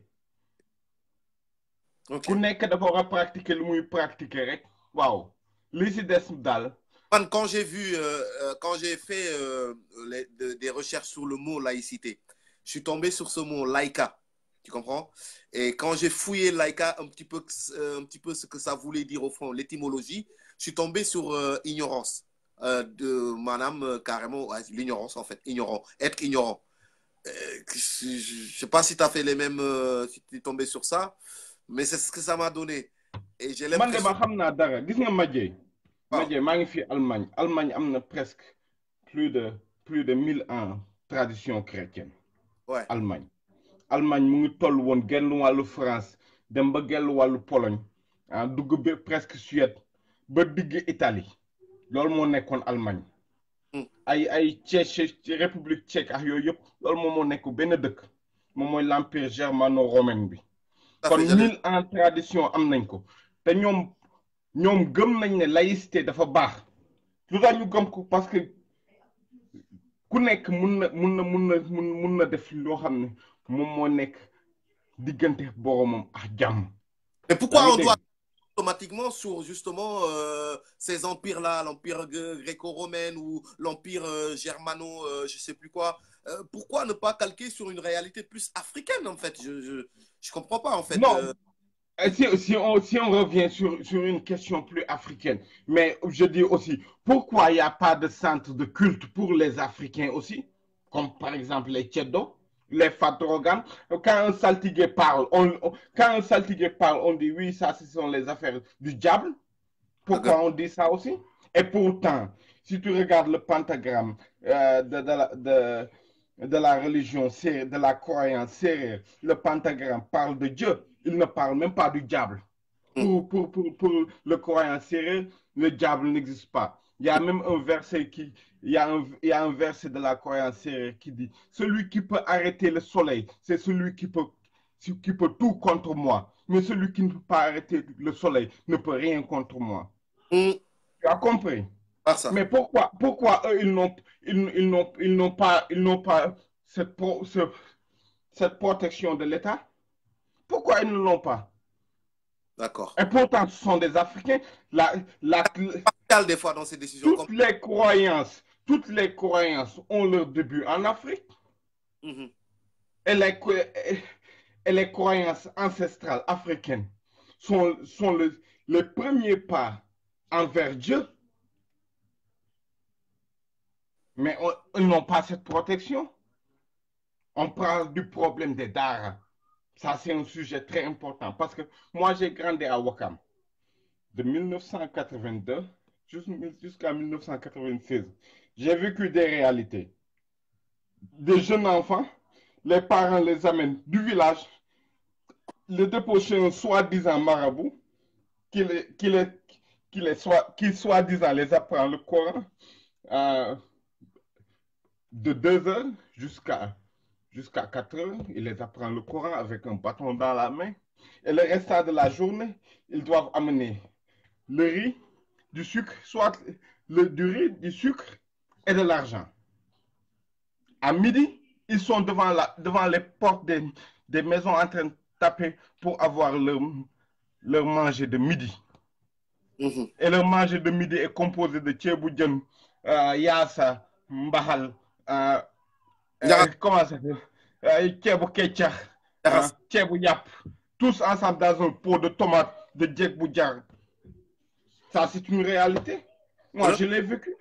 ku nekk dafa war a pratiquer lu muy pratiquer rek waaw li si des daal. Man, quand j'ai fait des recherches sur le mot laïcité, je suis tombé sur ce mot laïka, tu comprends? Et quand j'ai fouillé laïka un petit peu ce que ça voulait dire au fond, l'étymologie, je suis tombé sur ignorance, de madame carrément l'ignorance en fait, ignorant, être ignorant. Je sais pas si tu as fait les mêmes, si tu es tombé sur ça, mais c'est ce que ça m'a donné. Et j'ai l'impression... Man, xam naa dara gis nga Madjé maa ngi fi Allemagne am na presque plus de 1000 ans tradition chrétienne. Ouais. Allemagne mu ngi toll woon genn wàllu France dem ba genn wàllu Pologne ah dugg ba presque Suède ba digg Italie loolu moo nekkoon Allemagne ay Tchèque République tchèque ak yooyu yëpp loolu moom moo nekk benn dëkk moom mooy l'empire germano-romain bi kon 1000 ans tradition am nañ ko te ñoom gëm nañ ne laïcité dafa baax lu tax ñu gëm ko parce que ku nekk mun na def loo xam ne moom moo nekk diggante boromam ak jàmm. Mais pourquoi on doit automatiquement sur justement ces empires-là, l'empire gréco-romain ou l'empire germano, je sais plus quoi, pourquoi ne pas calquer sur une réalité plus africaine en fait? Je comprends pas en fait. Non. Si on revient sur une question plus africaine, mais je dis aussi, pourquoi il n'y a pas de centre de culte pour les Africains aussi, comme par exemple les Tchédos, les Fatrogan? Quand un saltigué parle, on dit oui, ça ce sont les affaires du diable. Pourquoi on dit ça aussi? Et pourtant, si tu regardes le pentagramme de la religion, de la croyance sérère, le pentagramme parle de Dieu. Il ne parle même pas du diable. Pour le croyant sérieux, le diable n'existe pas. Il y a même un verset il y a un verset de la croyance sérieuse qui dit, celui qui peut arrêter le soleil, c'est celui qui peut tout contre moi. Mais celui qui ne peut pas arrêter le soleil ne peut rien contre moi. Tu as compris? Mais pourquoi eux, ils n'ont pas cette protection de l'État? Pourquoi ils ne l'ont pas? D'accord. Et pourtant, ce sont des Africains. Des fois dans ces décisions. Toutes les croyances ont leur début en Afrique. Et les croyances ancestrales africaines sont les premiers pas envers Dieu. Mais ils n'ont pas cette protection. On parle du problème des Dara. Ça, c'est un sujet très important parce que moi, j'ai grandi à Ouakam de 1982 jusqu'à 1996. J'ai vécu des réalités. Des jeunes enfants, les parents les amènent du village, les déposent chez un soi-disant marabout qui soi-disant les apprend le Coran de 2 heures jusqu'à 4 heures, il les apprend le Coran avec un bâton dans la main. Et le restant de la journée, ils doivent amener le riz, du sucre, soit du riz, du sucre et de l'argent. À midi, ils sont devant les portes des maisons en train de taper pour avoir leur manger de midi. Et leur manger de midi est composé de tchéboudian, yassa, mbahal, comment ça s'appelle? Tous ensemble dans un pot de tomates de djek boudjar. Ça, c'est une réalité. Moi, je l'ai vécu.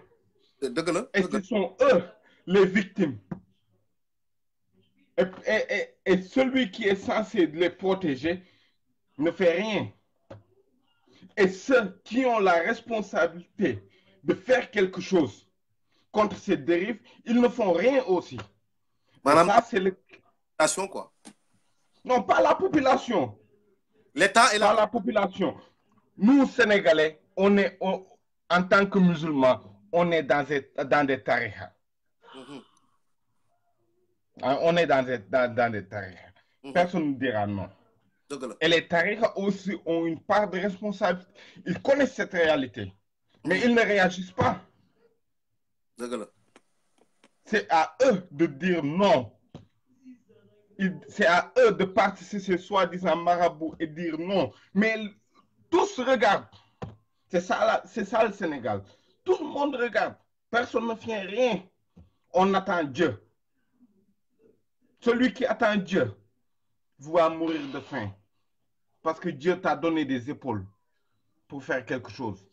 Et ce sont eux les victimes. Et celui qui est censé les protéger ne fait rien. Et ceux qui ont la responsabilité de faire quelque chose contre ces dérives, ils ne font rien aussi. Madame, ça, c'est la population, quoi. Non, pas la population. L'État et pas la population. Nous, Sénégalais, en tant que musulmans, on est dans des tariqas. On est dans des tariqas. Personne ne dira non. Et les tariqas aussi ont une part de responsabilité. Ils connaissent cette réalité, mais ils ne réagissent pas. C'est à eux de dire non. C'est à eux de participer soi-disant marabout et dire non. Mais tous regardent. C'est ça le Sénégal. Tout le monde regarde. Personne ne fait rien. On attend Dieu. Celui qui attend Dieu va mourir de faim. Parce que Dieu t'a donné des épaules pour faire quelque chose.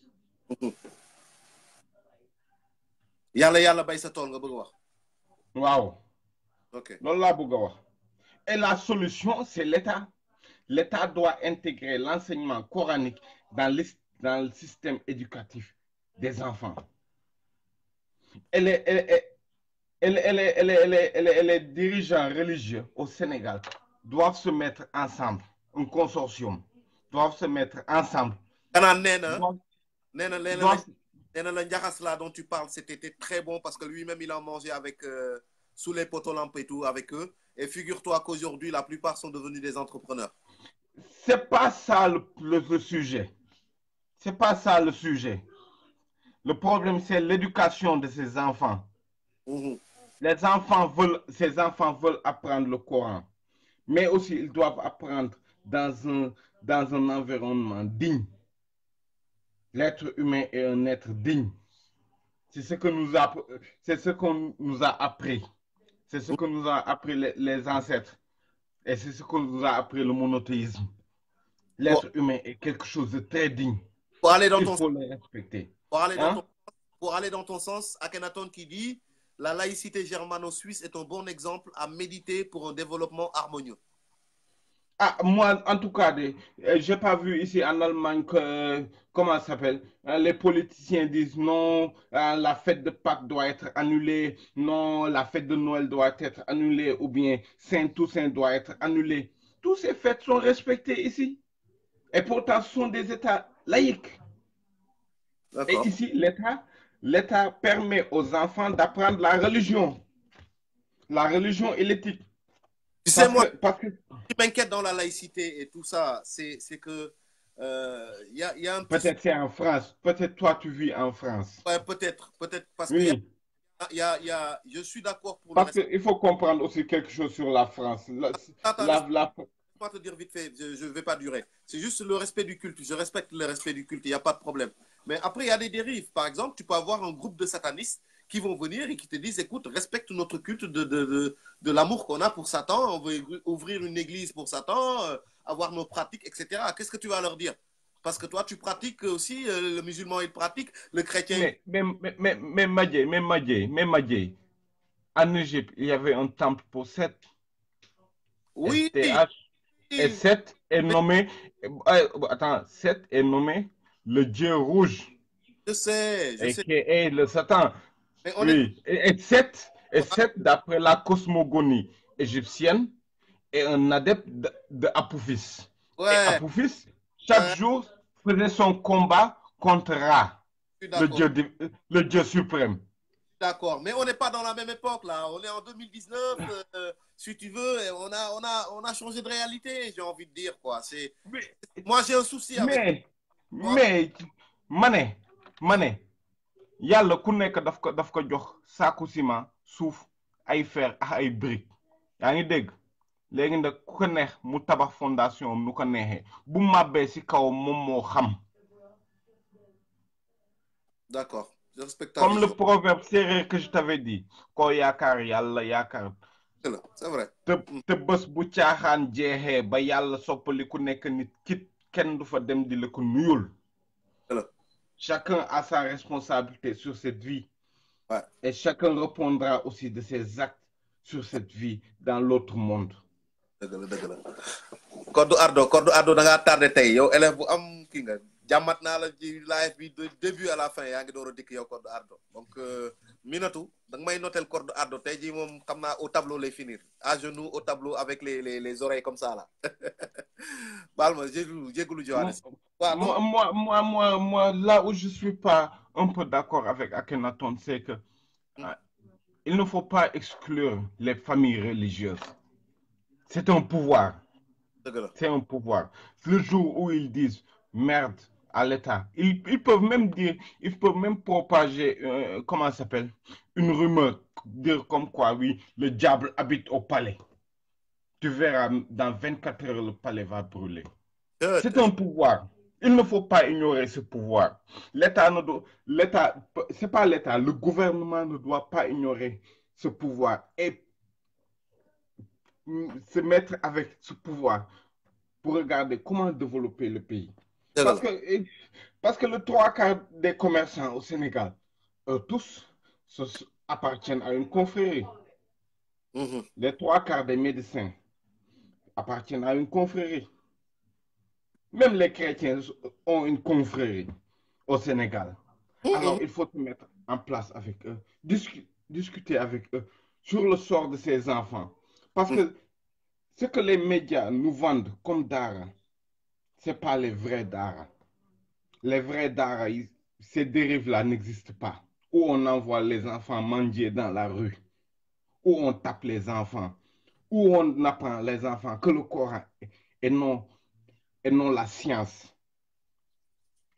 Yalla bay sa tol nga bëgg wax. Waaw. OK. Loolu laa bëgg wax. Et la solution, c'est l'État. L'État doit intégrer l'enseignement coranique dans le système éducatif des enfants. Et les dirigeants religieux au Sénégal doivent se mettre ensemble, un consortium, doivent se mettre ensemble. Nena, le njaxas là dont tu parles, c'était très bon parce que lui-même, il a mangé avec, sous les poteaux-lampes et tout avec eux. Et figure-toi qu'aujourd'hui, la plupart sont devenus des entrepreneurs. C'est pas ça le sujet. C'est pas ça le sujet. Le problème, c'est l'éducation de ces enfants. Ces enfants veulent apprendre le Coran. Mais aussi, ils doivent apprendre dans un environnement digne. L'être humain est un être digne. C'est ce qu'on nous a appris. C'est ce que nous a appris les ancêtres. Et c'est ce que nous a appris le monothéisme. L'être humain est quelque chose de très digne. Il faut le respecter. Pour aller dans ton sens, Akhenaton qui dit la laïcité germano-suisse est un bon exemple à méditer pour un développement harmonieux. Ah, moi, en tout cas, je n'ai pas vu ici en Allemagne que, comment ça s'appelle, les politiciens disent non, la fête de Pâques doit être annulée, non, la fête de Noël doit être annulée, ou bien Saint-Toussaint doit être annulée. Toutes ces fêtes sont respectées ici. Et pourtant, ce sont des États laïques. Et ici, l'État permet aux enfants d'apprendre la religion et l'éthique. Tu sais, moi, ce qui m'inquiète dans la laïcité et tout ça, c'est que y a un peut-être c'est en France. Peut-être toi, tu vis en France. Ouais, peut-être, parce oui. que je suis d'accord pour parce qu'il faut comprendre aussi quelque chose sur la France. Pas te dire vite fait, je ne vais pas durer. C'est juste le respect du culte. Je respecte le respect du culte, il n'y a pas de problème. Mais après, il y a des dérives. Par exemple, tu peux avoir un groupe de satanistes qui vont venir et qui te disent, écoute, respecte notre culte de l'amour qu'on a pour Satan, on veut ouvrir une église pour Satan, avoir nos pratiques, etc. Qu'est-ce que tu vas leur dire? Parce que toi, tu pratiques aussi, le musulman, il pratique, le chrétien... Mais Madjé, en Égypte, il y avait un temple pour Seth. Oui. Et Seth est nommé... Seth est nommé le dieu rouge. Je sais. Qui est le Satan. Oui. Et Seth, d'après la cosmogonie égyptienne, est un adepte de Apophis. Ouais. Et Apophis, chaque jour, faisait son combat contre Ra, le dieu suprême. D'accord, mais on n'est pas dans la même époque là. On est en 2019, si tu veux, on a changé de réalité, j'ai envie de dire quoi. Moi j'ai un souci avec. Mais mané, yàlla ku nekk daf ko jox saaku ciment suuf ay fer ak ay briques yaa ngi dégg léegi nag ku ko neex mu tabax fondation nu ko neexee bu màbbee ci kaw moom moo xam. D'accord. Je respecte comme le proverbe sérieux que je t'avais dit ko yaakaar yàlla yaakaar. C'est vrai. te bés bu caaxaan jeexee ba yàlla soppali ku nekk nit kit kenn du fa dem di la ko nuyul. Chacun a sa responsabilité sur cette vie. Ouais. Et chacun répondra aussi de ses actes sur cette vie dans l'autre monde. Codou Ardo da ngaa tardé tey yow élève bu am kii nga jàmmat naa la ci live bi de début à la fin yaa ngi door a dikk yow Codou Ardo donc Minatou da nga may notel Codou Ardo tey jii moom xam naa au tableau lay finir à genoux au tableau avec les oreilles comme ça là baal ma jégalu Johannes. Moi, là où je suis pas un peu d'accord avec Akhenaton, c'est que il ne faut pas exclure les familles religieuses. C'est un pouvoir. C'est un pouvoir. Le jour où ils disent merde à l'État, ils peuvent même dire, ils peuvent même propager, comment ça s'appelle, une rumeur, dire comme quoi, oui, le diable habite au palais. Tu verras, dans 24 heures, le palais va brûler. C'est un pouvoir. Il ne faut pas ignorer ce pouvoir. C'est pas l'État, le gouvernement ne doit pas ignorer ce pouvoir et se mettre avec ce pouvoir pour regarder comment développer le pays. Parce que le 3/4 des commerçants au Sénégal, tous appartiennent à une confrérie. Les 3/4 des médecins appartiennent à une confrérie. Même les chrétiens ont une confrérie au Sénégal. Alors, il faut se mettre en place avec eux, discuter avec eux sur le sort de ces enfants. Parce que ce que les médias nous vendent comme d'art, ce pas les vrais Dara. Les vrais Dara, ces dérives-là n'existent pas. Où on envoie les enfants manger dans la rue, où on tape les enfants, où on apprend les enfants que le Coran et non la science.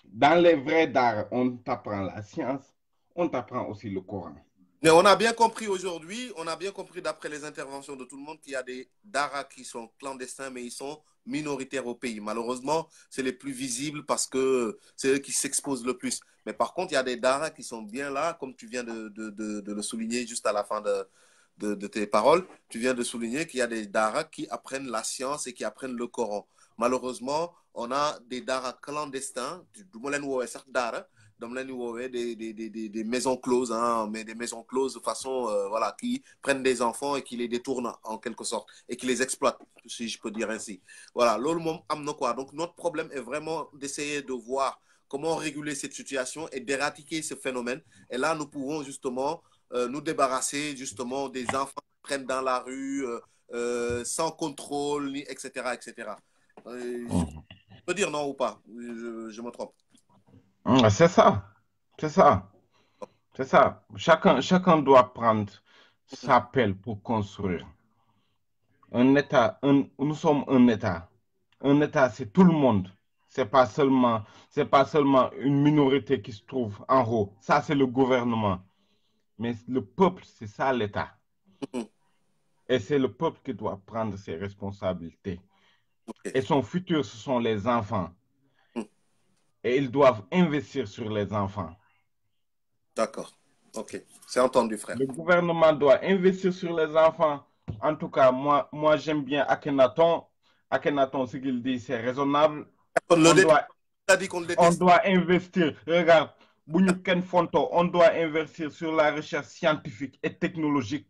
Dans les vrais Dara, on t'apprend la science, on t'apprend aussi le Coran. Mais on a bien compris aujourd'hui, on a bien compris d'après les interventions de tout le monde qu'il y a des Dara qui sont clandestins, mais ils sont minoritaires au pays. Malheureusement, c'est les plus visibles parce que c'est eux qui s'exposent le plus. Mais par contre, il y a des Dara qui sont bien là, comme tu viens de le souligner juste à la fin de tes paroles. Tu viens de souligner qu'il y a des Dara qui apprennent la science et qui apprennent le Coran. Malheureusement, on a des Dara clandestins, du Dara, des maisons closes, hein, mais des maisons closes de façon, voilà, qui prennent des enfants et qui les détournent en quelque sorte et qui les exploitent, si je peux dire ainsi. Voilà, donc notre problème est vraiment d'essayer de voir comment réguler cette situation et d'éradiquer ce phénomène. Et là, nous pouvons justement nous débarrasser justement des enfants qui prennent dans la rue sans contrôle, etc., etc. Je peux dire non ou pas? Je me trompe. C'est ça, c'est ça, c'est ça. Chacun doit prendre sa pelle pour construire. Un État, nous sommes un État. Un État, c'est tout le monde. C'est pas seulement une minorité qui se trouve en haut. Ça, c'est le gouvernement. Mais le peuple, c'est ça l'État. Et c'est le peuple qui doit prendre ses responsabilités. Et son futur, ce sont les enfants. Et ils doivent investir sur les enfants. D'accord. Ok. C'est entendu, frère. Le gouvernement doit investir sur les enfants. En tout cas, moi j'aime bien Akhenaton. Akhenaton, ce qu'il dit, c'est raisonnable. On doit investir. Regarde, on doit investir sur la recherche scientifique et technologique.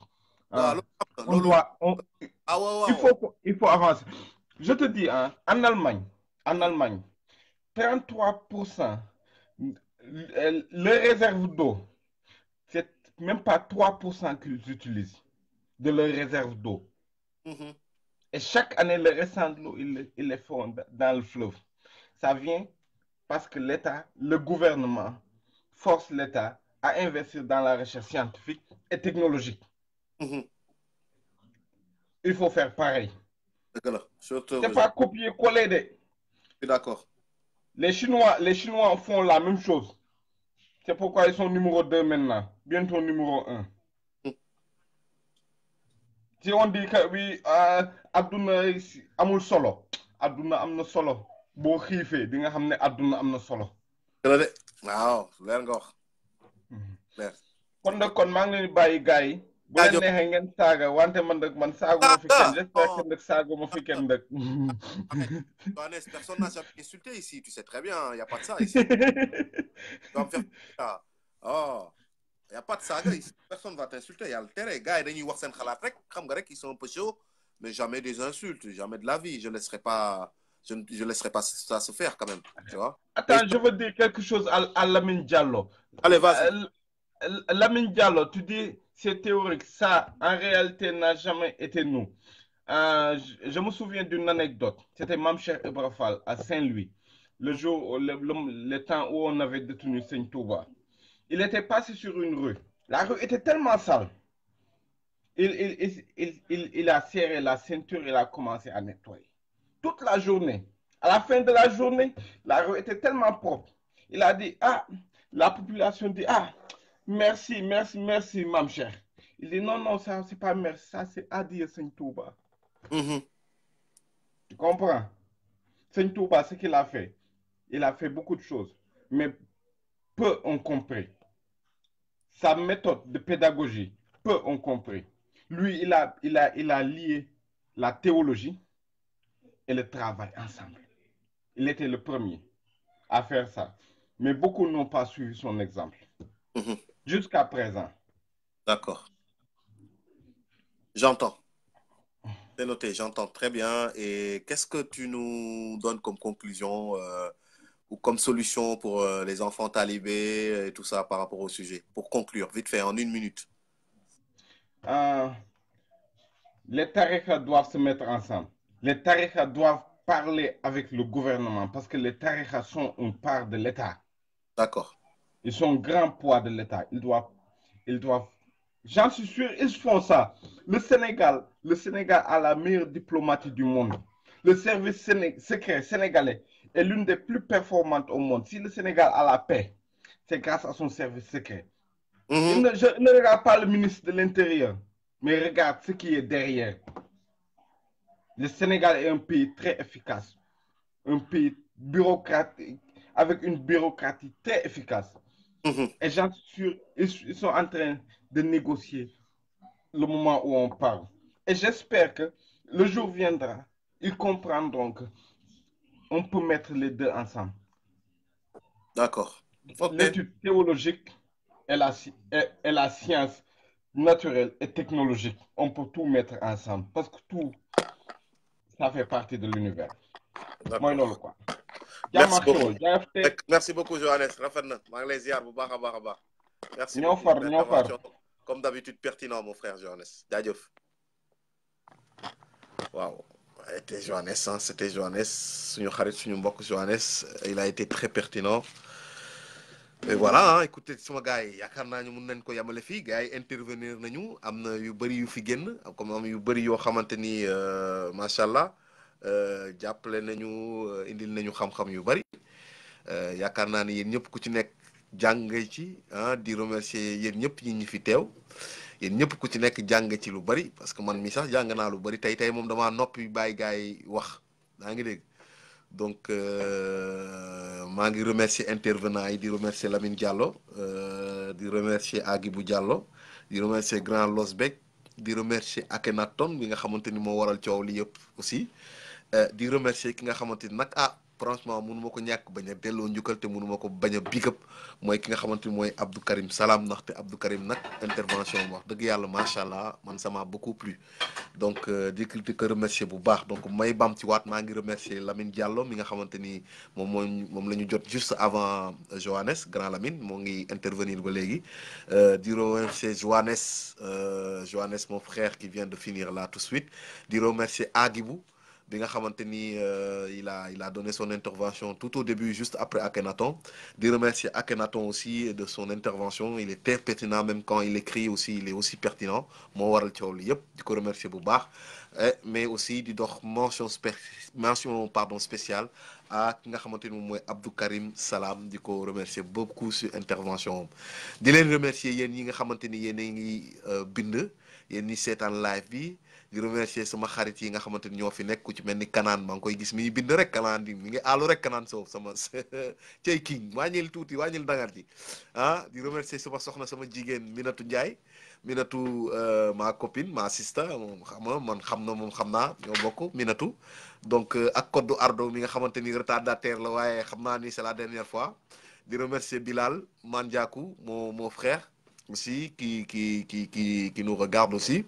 Il faut avancer. Je te dis, hein, en Allemagne, 33%, les réserves d'eau, c'est même pas 3% qu'ils utilisent de leurs réserves d'eau. Et chaque année, le restant de l'eau, ils les font dans le fleuve. Ça vient parce que l'État, le gouvernement, force l'État à investir dans la recherche scientifique et technologique. Il faut faire pareil. C'est pas copier-coller. Je suis d'accord. Les Chinois font la même chose. C'est pourquoi ils sont numéro 2 maintenant. Bientôt numéro 1. Si on dit que oui, Abdouna amul solo. Abdouna amna solo. Bo xifé di nga xamné Abdouna amna solo. Waaw, leer nga wax. Leer. Kon maa ngi leen di bàyyi gars yi. Bu leen neexee ngeen saaga wante man saagu ma fi kenn. J'espère que nag saagu ma fi kenn nag. Personne n'a jamais insulté ici, tu sais très bien, il n'y a pas de ça ici. Tu vas me faire ça. Oh, il n'y a pas de saga ici, personne ne va t'insulter. Il y a le terrain, les gars, ils wax sen xalaat rek, xam nga rek, ils sont un peu chauds, mais jamais des insultes, jamais de la vie. Je laisserai pas ça se faire quand même, tu vois. Attends, je veux dire quelque chose à Lamine Diallo. Allez, vas-y. Lamine Diallo, tu dis c'est théorique. Ça, en réalité, n'a jamais été nous. Je me souviens d'une anecdote. C'était Mamcher Ebrafal à Saint-Louis, le temps où on avait détenu Saint Touba. Il était passé sur une rue. La rue était tellement sale. Il a serré la ceinture et il a commencé à nettoyer. Toute la journée. À la fin de la journée, la rue était tellement propre. Il a dit, la population dit, merci, Mamcher. Il dit, non, ça, c'est pas merci, ça, c'est adieu, Saint Touba. Tu comprends? Saint Touba, ce qu'il a fait, il a fait beaucoup de choses, mais peu ont compris. Sa méthode de pédagogie, peu ont compris. Lui, il a lié la théologie et le travail ensemble. Il était le premier à faire ça. Mais beaucoup n'ont pas suivi son exemple. Jusqu'à présent. D'accord. J'entends. C'est noté, j'entends très bien. Et qu'est-ce que tu nous donnes comme conclusion ou comme solution pour les enfants talibés et tout ça par rapport au sujet? Pour conclure, vite fait, en 1 minute. Les tariqas doivent se mettre ensemble. Les tariqas doivent parler avec le gouvernement parce que les tariqas sont une part de l'État. D'accord. Ils sont grand poids de l'État. Ils doivent, j'en suis sûr, ils font ça. Le Sénégal a la meilleure diplomatie du monde. Le service secret sénégalais est l'une des plus performantes au monde. Si le Sénégal a la paix, c'est grâce à son service secret. Je ne regarde pas le ministre de l'Intérieur, mais regarde ce qui est derrière. Le Sénégal est un pays très efficace, un pays bureaucratique, avec une bureaucratie très efficace. Et j'en suis sûr, ils sont en train de négocier le moment où on parle. Et j'espère que le jour viendra, ils comprendront qu'on peut mettre les deux ensemble. D'accord. Okay. L'étude théologique et la science naturelle et technologique, on peut tout mettre ensemble parce que tout, ça fait partie de l'univers. Moi, non, quoi. Merci beaucoup, Johannes. Merci beaucoup. Comme d'habitude, pertinent, mon frère Johannes. Dadiof. Waouh. C'était Johannes, hein? C'était Johannes. Johannes. Il a été très pertinent. Et voilà, hein, écoutez, sama gars yi yaakaar naa ñu mun nañ ko yamale fii gars yi intervenir nañu am na yu bëri yu fi génn comme am yu bëri yoo xamante ni macha allah jàppale nañu indil nañu xam-xam yu bëri yaakaar naa ni yéen ñëpp ku ci nekk jàng ci ah di remercier yéen ñëpp ñi fi teew yéen ñëpp ku ci nekk jàng ci lu bëri parce que man mi sax jàng naa lu bëri tey moom damaa noppi bàyyi gars yi wax daa ngi dégg. Donc, maa ngi remercier intervenants yi di remercier Lamine Diallo di remercier Agibou Diallo di remercier Grand Losbek di remercier Akhenaton bi nga xamante ni moo waral coow li yëpp aussi di remercier ki nga xamante ni nag franchement mënu ma ko ñàkk bañ a delloo njukkal te mënu ma ko bañ a big up mooy ki nga xamante ni mooy Abdou Karim Salam ndaxte Abdou Karim nag intervention wax dëgg yàlla macha allah man ça m'a beaucoup plu donc di ko remercier bu baax donc may bam ci waat maa ngi remercier Lamine Diallo mi nga xamante ni moom la ñu jot juste avant Johannes Grand Lamine moo ngi intervenir ba léegi di remercier Johannes mon frère qui vient de finir là tout de suite di remercier Agibou bi nga xamante ni il a donné son intervention tout au début juste après Akhenaton di remercier Akhenaton aussi de son intervention il est très pertinent même quand il écrit aussi il est aussi pertinent moo waral coow li yëpp di ko remercier bu baax mais aussi di dox mention spéciale à ki nga xamante ni moom mooy Abdou Karim Salam di ko remercier beaucoup sur intervention di leen remercier yéen yi nga xamante ni yéen a ngi bind yéen ñi seetaan live bi di remercier sama xarit yi nga xamante ni ñoo fi nekk ku ci mel ni Kanaan maa ngi koy gis mi bind rek Kanaan di mi ngi àllu rek Kanaan Sow sama cey king wàññil tuuti wàññil dangar ji di remercier sama soxna sama jigéen Minatou Ndiaye Minatou ma copine ma sister moom xam naa ñoo bokk Minatou donc ak Kodou Ardo mi nga xamante ni retardataire la waaye xam naa ni c'est la dernière fois di remercier Bilal Mandiakou mon frère aussi qui nous regarde aussi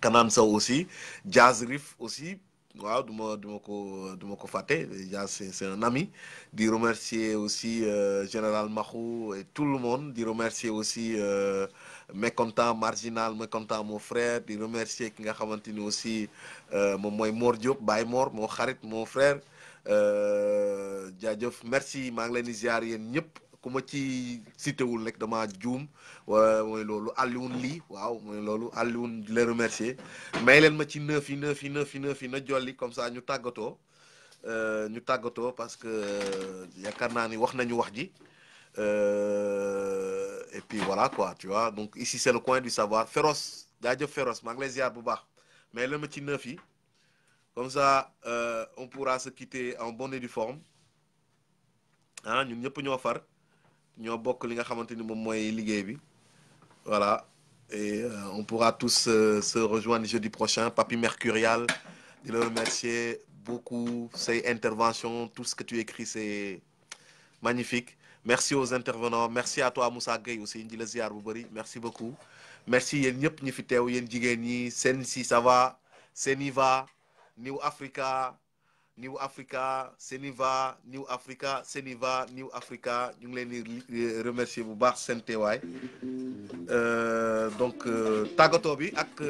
Kanan Sow aussi Jazz Riff aussi waaw du ma ko fàtte Jazz c'est un ami di remercier aussi Général Mahou et tout le monde di remercier aussi Mécontent Marginal Mécontent mon frère di remercier ki nga xamante ni aussi moom mooy Mor Diop Baye Mor moo xarit mon frère jaajëf merci maa ngi leen di ziar yéen ñëpp ku ma ci citéwul rek dama juum mooy loolu Alioune lii waaw mooy loolu Alioune di leen remercier may leen ma ci neuf yi na jolli comme ça ñu tàggatoo parce que yaakaar naa ni wax nañu wax ji et puis voilà quoi tu vois donc ici c'est le coin du savoir Féroce jaajëf Féroce maa ngi lay ziar bu baax may leen ma ci neuf yi comme ça on pourra se quitter en bonne et due forme ñun ñëpp ñoo far ñoo bokk li nga xamante ni moom mooy liggéey bi voilà et on pourra tous se rejoindre jeudi prochain Papi Mercurial di le remercier beaucoup say interventions tout ce que tu écris c'est magnifique merci aux intervenants merci à toi Moussa Gueye aussi di la ziar bu bëri merci beaucoup merci yéen ñëpp ñi fi teew yéen jigéen ñi seen si ça va Seniva New Africa New Africa Seniva New Africa Seniva New Africa ñu ngi leen di remercier bu baax seen teewaay donc tàggatoo bi ak.